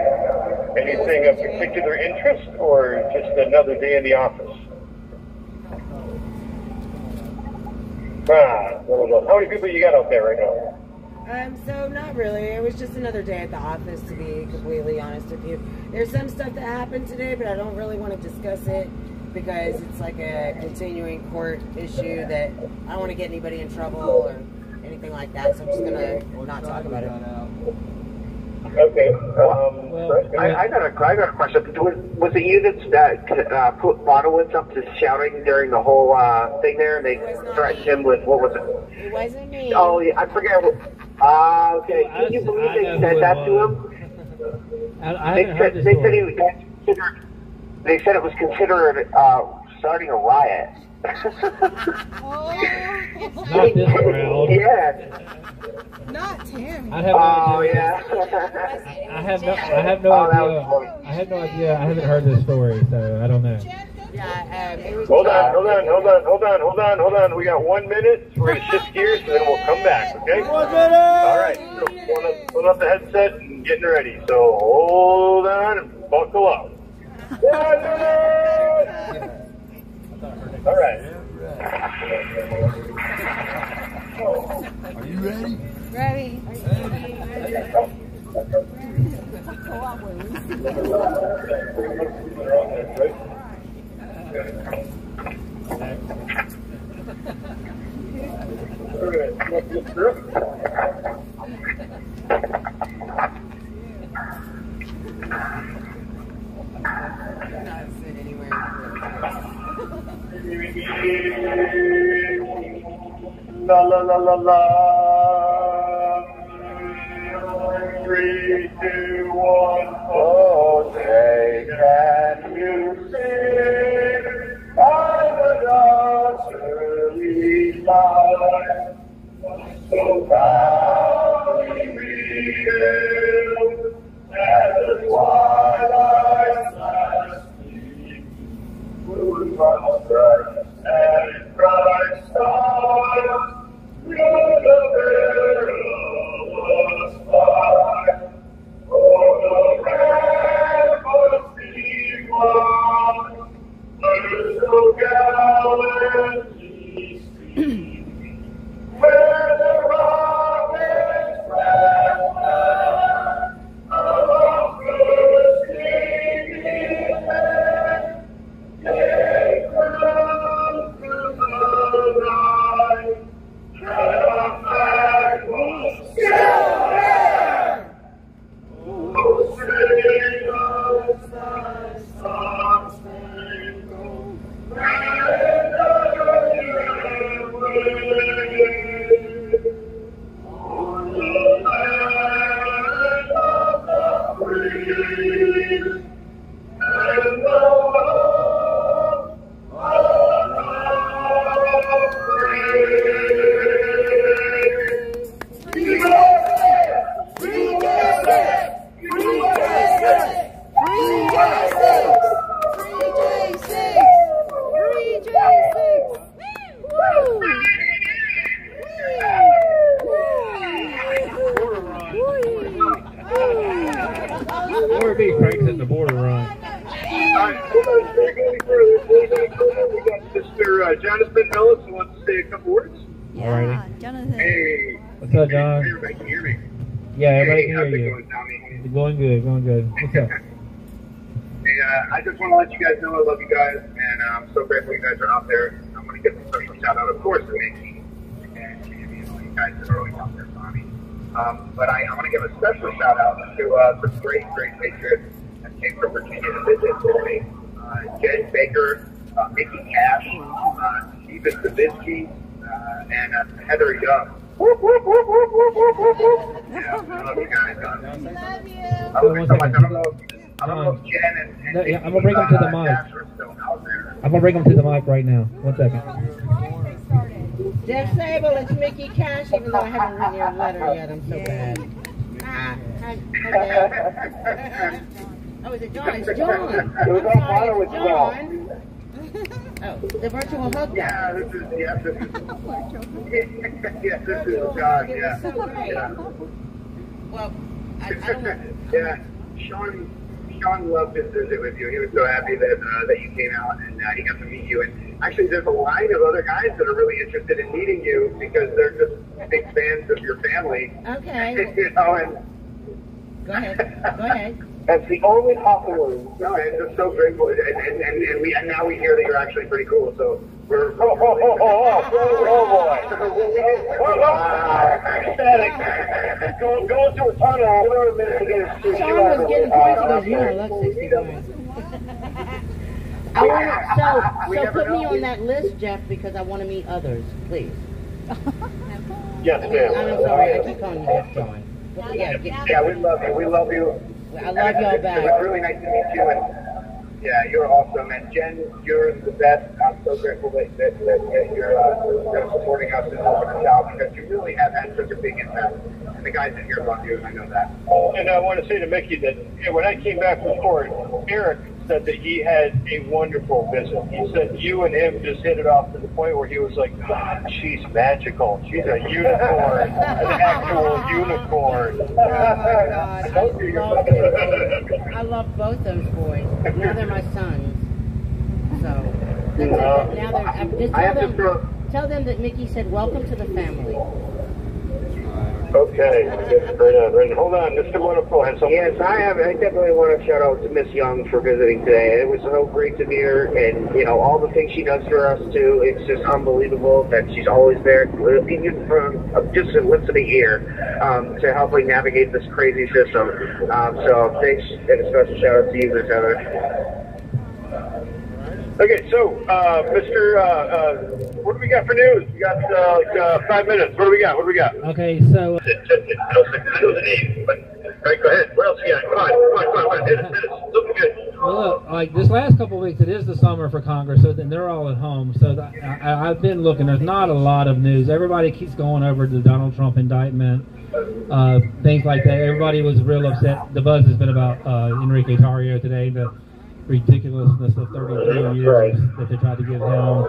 Anything of particular interest, or just another day in the office? How many people you got out there right now? So not really. It was just another day at the office, to be completely honest with you. There's some stuff that happened today, but I don't really want to discuss it because it's like a continuing court issue that I don't want to get anybody in trouble or anything like that. So I'm just gonna not talk about it. Okay. I got a question. Was it you that put Bonowitz up to shouting during the whole thing there, and they threatened him with, what was it? It wasn't me. Oh, yeah, I forget. Okay. Can you believe they said that to him? They said it was considered starting a riot. Not this round. Yeah. Not Tammy. I have no idea. I have no idea. I haven't heard this story, so I don't know. Hold on. We got 1 minute. We're going to shift gears, and then we'll come back, okay? 1 minute! All right. So put up the headset and getting ready. So hold on and buckle up. 1 minute! All right. Are you ready? Ready. La la la la la. 3, 2, 1. Oh, say, can you sing by the dawn's early light? So proudly we hailed as the twilight's last gleam. Moon was bright and bright stars, through the perilous fight. For the ramparts being won, were so gallantly streamed, where the rockets flashed along good singing men. They crowned through the night, triumph flag was still there. Oh, sing us thy song-spangled banner, o'er the land of the free and the home of the free. Or B Frank's in the border run. Alright, hold on, before we go any further, we got Mr. Jonathan Ellis who wants to say a couple words. Alrighty. Jonathan. Hey. What's up, John? Everybody can hear me. Yeah, everybody can how's hear it you. going, Tommy? Going good, going good. What's up? Hey, I just want to let you guys know I love you guys, and I'm so grateful you guys are out there. I'm going to give a special shout out, of course, to Mickey and Jamie and all you guys that are always out there, Tommy. But I want to give a special shout out to some great patriots that came from Virginia to visit today. Jen Baker, Mickey Cash, Stephen Zabisky, and Heather Young. Yeah, I love you guys. I love you so much. I don't know if Jen and Yeah, I'm gonna bring them to the mic. Cash are still out there. I'm gonna bring them to the mic right now. 1 second. Jeff Sable, it's Mickey Cash, even though I haven't written your letter yet. I'm so bad. Oh, is it John? It's John. It was on fire with John. Oh, the virtual hug. Yeah, this is John. Yeah. So great. Yeah. Well, I don't know. Yeah, Sean loved his visit with you. He was so happy that you came out and he got to meet you. And actually, there's a line of other guys that are really interested in meeting you because they're just big fans of your family. Okay. You know, and Go ahead. That's the only possible. No, I'm just so grateful, and now we hear that you're actually pretty cool. So we're boy. Going through a tunnel. Give him a minute to get his shoes. Sean was getting points. He goes, you know, that's 61. I want so put me on that list, Jeff, because I want to meet others, please. Yes, ma'am. I'm sorry, I keep calling you Jeff, John. Yeah, we love you. We love you. I love y'all back. It was really nice to meet you, and yeah, you're awesome. And Jen, you're the best. I'm so grateful that you're supporting us and helping us out because you really have had such a big impact. And the guys in here love you, and I know that. And I want to say to Mickey that when I came back from court, Eric said that he had a wonderful visit. He said you and him just hit it off to the point where he was like, God, she's magical. She's a unicorn, an actual unicorn. Oh my God, I love both those boys. Now they're my sons. So now they're. Tell them that Mickey said, "Welcome to the family." Okay, right on. Hold on, Mr. Wonderful has something. Yes, I definitely want to shout out to Miss Young for visiting today. It was so great to meet her, and all the things she does for us too. It's just unbelievable that she's always there, even from just a listening ear, to help me navigate this crazy system. So thanks, and a special shout out to you, Miss Heather. Okay, so, Mr. What do we got for news? We got 5 minutes. What do we got? Okay, so. I know the name, but all right, go ahead. What else you got? Come on. Hit us. Looking good. Well, look, like this last couple of weeks, it is the summer for Congress, so then they're all at home. So I've been looking. There's not a lot of news. Everybody keeps going over the Donald Trump indictment, things like that. Everybody was real upset. The buzz has been about Enrique Tarrio today, the ridiculousness of 33 years that they tried to give him.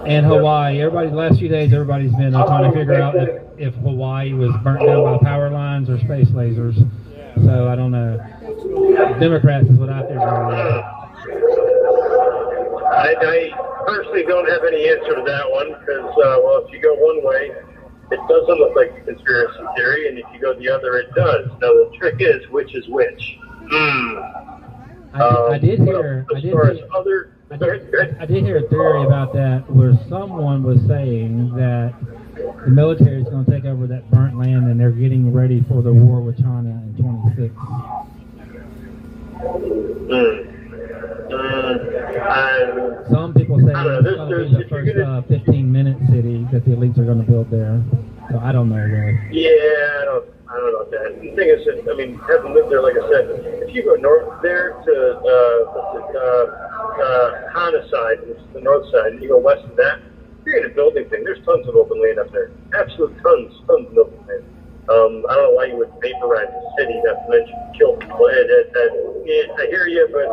And Hawaii. The last few days, everybody's been trying to figure out if Hawaii was burnt down by power lines or space lasers. So I don't know. Democrats is what I figure. I personally don't have any answer to that one because, if you go one way, it doesn't look like a conspiracy theory, and if you go the other, it does. Now the trick is, which is which? I did hear a theory about that where someone was saying that the military is going to take over that burnt land and they're getting ready for the war with China in 26. Some people say it's going to be the first 15-minute city that the elites are going to build there. So I don't know really. Yeah, I don't know about that. The thing is, having lived there, like I said, if you go north there to Hana side, which is the north side, and you go west of that, you're in a building thing. There's tons of open land up there. Absolute tons of open land. I don't know why you would vaporize the city, not to mention kill people. I hear you, but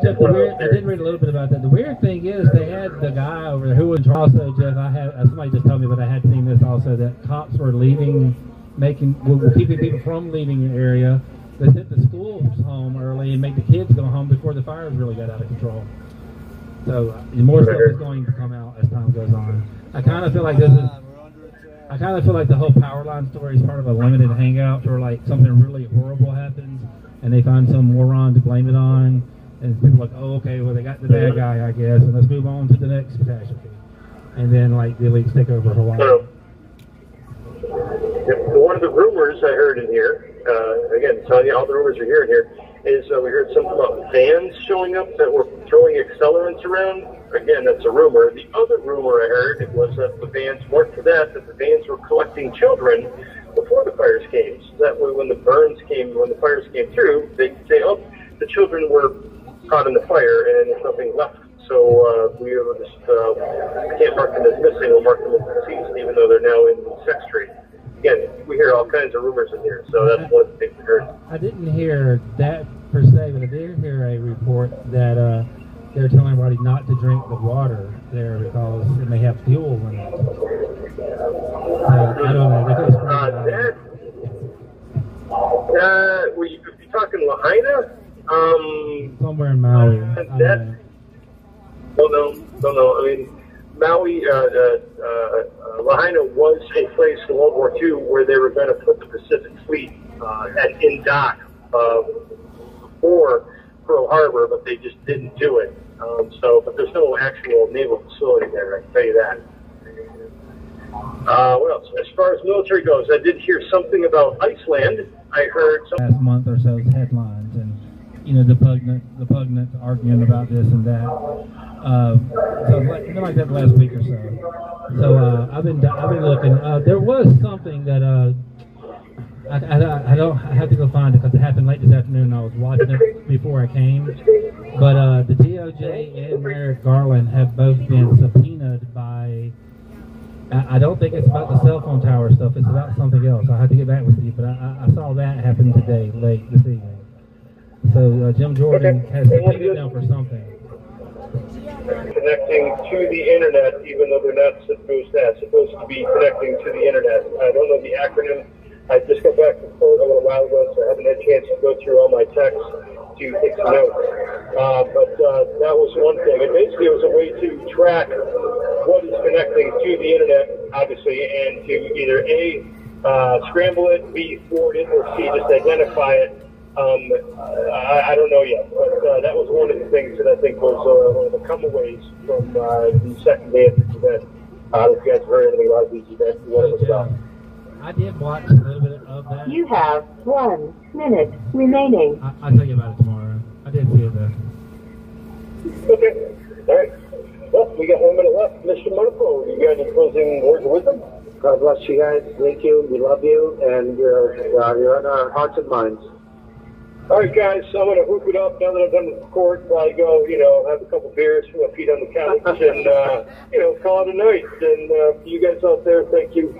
Jeff, I did read a little bit about that. The weird thing is they had the guy over there who was also, Jeff, somebody just told me, but I had seen this also, that cops were leaving, keeping people from leaving the area. They sent the schools home early and made the kids go home before the fires really got out of control. So more stuff is going to come out as time goes on. I kind of feel like this is I kind of feel like the whole Powerline story is part of a limited hangout where like something really horrible happens and they find some moron to blame it on, and people are like, oh, okay, well, they got the bad guy, I guess, and let's move on to the next catastrophe. And then like the elites take over Hawaii. One of the rumors I heard in here, again, telling you all the rumors you're hearing here, is we heard something about vans showing up that were throwing accelerants around. Again, that's a rumor. The other rumor I heard was that the vans weren't for that the vans were collecting children before the fires came. So that way when the fires came through, they could say, oh, the children were caught in the fire and there's nothing left. So we were just, can't mark them as missing or mark them as deceased, even though they're now in the sex trade. Again, we hear all kinds of rumors in here, so that's one of the things we heard. I didn't hear that per se, but I did hear a report that they're telling everybody not to drink the water there because it may have fuel in it. I don't know. Were you talking Lahaina? Somewhere in Maui. Don't know. I mean, Maui, Lahaina was a place in World War II where they were going to put the Pacific Fleet in dock for Pearl Harbor, but they just didn't do it. But there's no actual naval facility there, I can tell you that. What else? As far as military goes, I did hear something about Iceland. I heard some last month or so's headlines, and you know the pugnates arguing about this and that. So it's been like that the last week or so. So I've been looking. There was something that I have to go find it because it happened late this afternoon. I was watching it before I came. But the DOJ and Merrick Garland have both been subpoenaed by. I don't think it's about the cell phone tower stuff. It's about something else. I have to get back with you. But I saw that happen today, late this evening. So Jim Jordan has subpoenaed them for something. Connecting to the internet, even though they're not supposed to be connecting to the internet. I don't know the acronym. I just got back from court a little while ago, so I haven't had a chance to go through all my texts to take some notes. But that was one thing. And basically, it was a way to track what is connecting to the internet, obviously, and to either A, scramble it, B, thwart it, or C, just identify it. I don't know yet, but that was one of the things that I think was one of the come-aways from the second day of this event. I don't know if you guys have heard anything about these events. I did watch a little bit of that. You have 1 minute remaining. I'll tell you about it tomorrow. I did see it though. Okay. All right. Well, we got 1 minute left. Mr. Monaco, you got any closing words of wisdom? God bless you guys. Thank you. We love you, and you're in our hearts and minds. All right, guys, so I'm going to hoop it up now that I'm done with the court. I go, have a couple beers, put my feet on the couch, and, call it a night. And you guys out there, thank you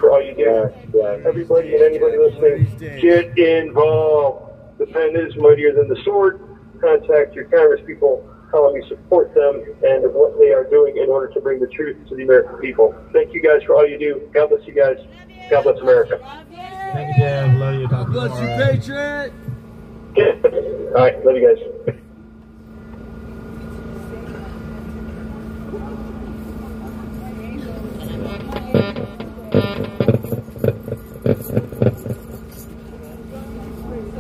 for all you do. Yeah. Everybody and anybody listening, get involved. The pen is mightier than the sword. Contact your congresspeople. Tell them you support them and what they are doing in order to bring the truth to the American people. Thank you guys for all you do. God bless you guys. God bless America. Thank you, Jeff. Love you. God bless you, Patriot. All right, love you guys.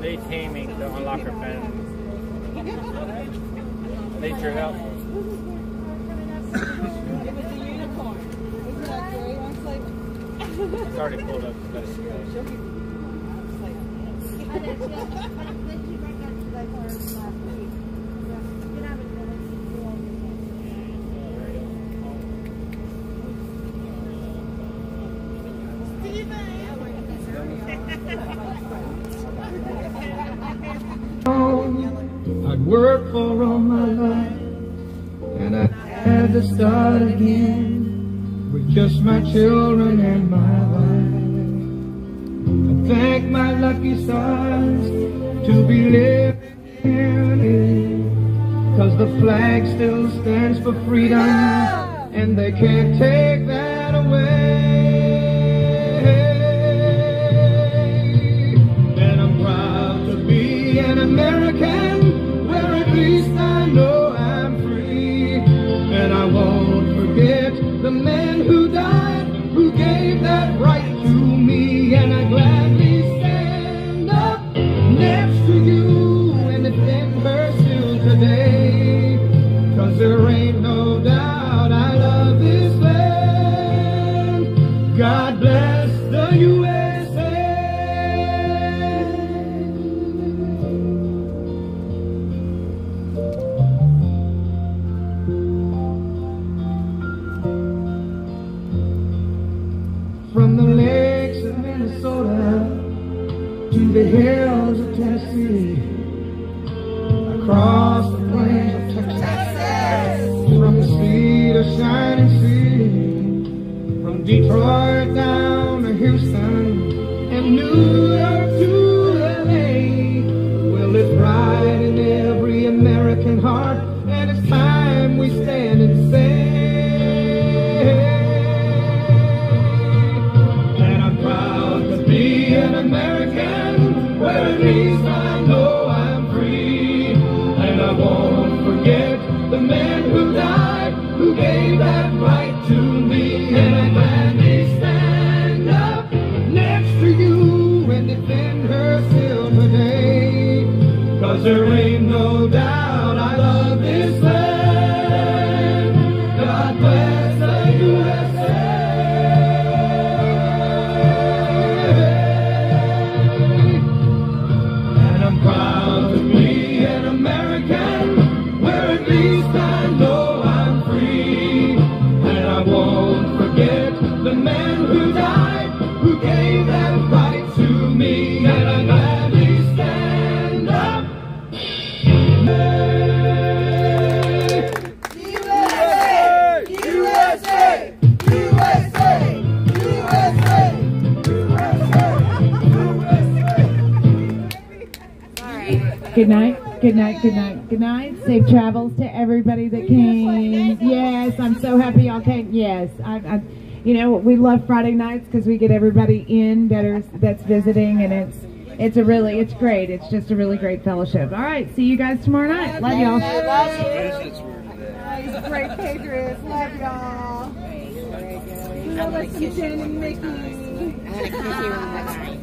They taming to unlock her pen. Nature help. It's already pulled up. I'd worked for all my life, and I had to start again with just my children and my wife. I thank my lucky stars to be living here, 'cause the flag still stands for freedom, and they can't take that away. And I'm proud to be an American, where at least I know I'm free. And I won't forget the men who died, who gave From the hills of Tennessee, across the plains of Texas, from the sea to shining sea, from Detroit down to Houston and New York to LA. Well, it's pride in every American heart, and it's time we stand and say, and I'm proud to be an American, where at least I know I'm free, and I won't forget the men who died, who gave that right to me, and I gladly stand up next to you and defend her still today, 'cause there ain't no doubt I love this land. God bless the USA. And I'm proud to be an American, where at least I know I'm free, and I won't forget the men who died, who gave that right to me, and I gladly stand up. USA! USA! USA! Good night, good night, good night, good night. Safe travels to everybody that came. Yes, I'm so happy y'all came. Yes, you know, we love Friday nights because we get everybody in that's visiting, and it's great. It's just a really great fellowship. All right, see you guys tomorrow night. Love y'all. He's a great Patriots. Love y'all. I like some Jen and Mickey. I'm gonna kiss you on the night.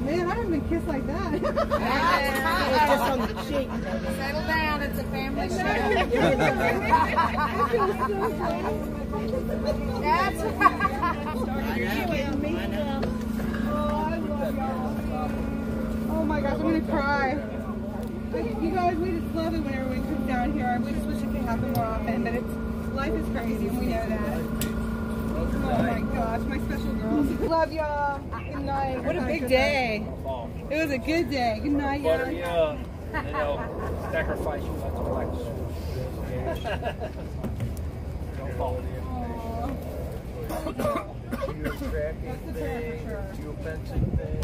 Man, I haven't been kissed like that. Just on the cheek. Settle down, it's a family show. That's Oh my gosh, I'm gonna cry. You guys, we just love it when everyone comes down here. We just wish it could happen more often, but life is crazy and we know that. Oh my gosh, my special girls. Love y'all. Good night. What a big day. It was a good day. Good night, y'all. Butter you up, and they'll sacrifice you like a wax. Don't fall. You tracking thing, you fencing thing.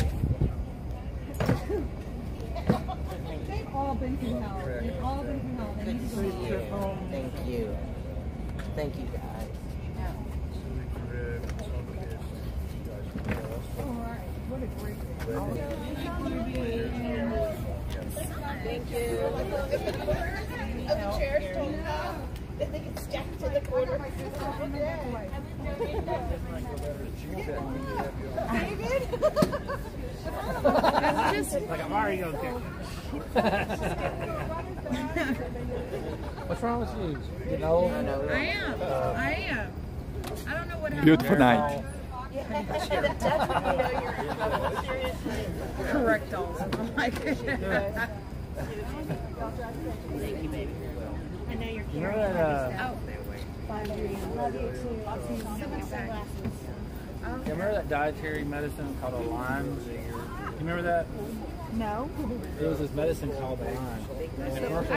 They've all been through hell. They've all been through hell. They need to See you. Thank you. Thank you, guys. What a great day. Thank you. Of the chairs don't have. They think it's stacked to the corner. David? It's just like a Mario character. What's wrong with you? You know? I am. I don't know what happened. Beautiful night. That's when you know you're in trouble. Seriously. Correct also. I'm like, Thank you, baby. I know you're You remember that? Love you too. I'll see you. You remember that dietary medicine called a lime? You remember that? No. It was this medicine called lime. And the commercial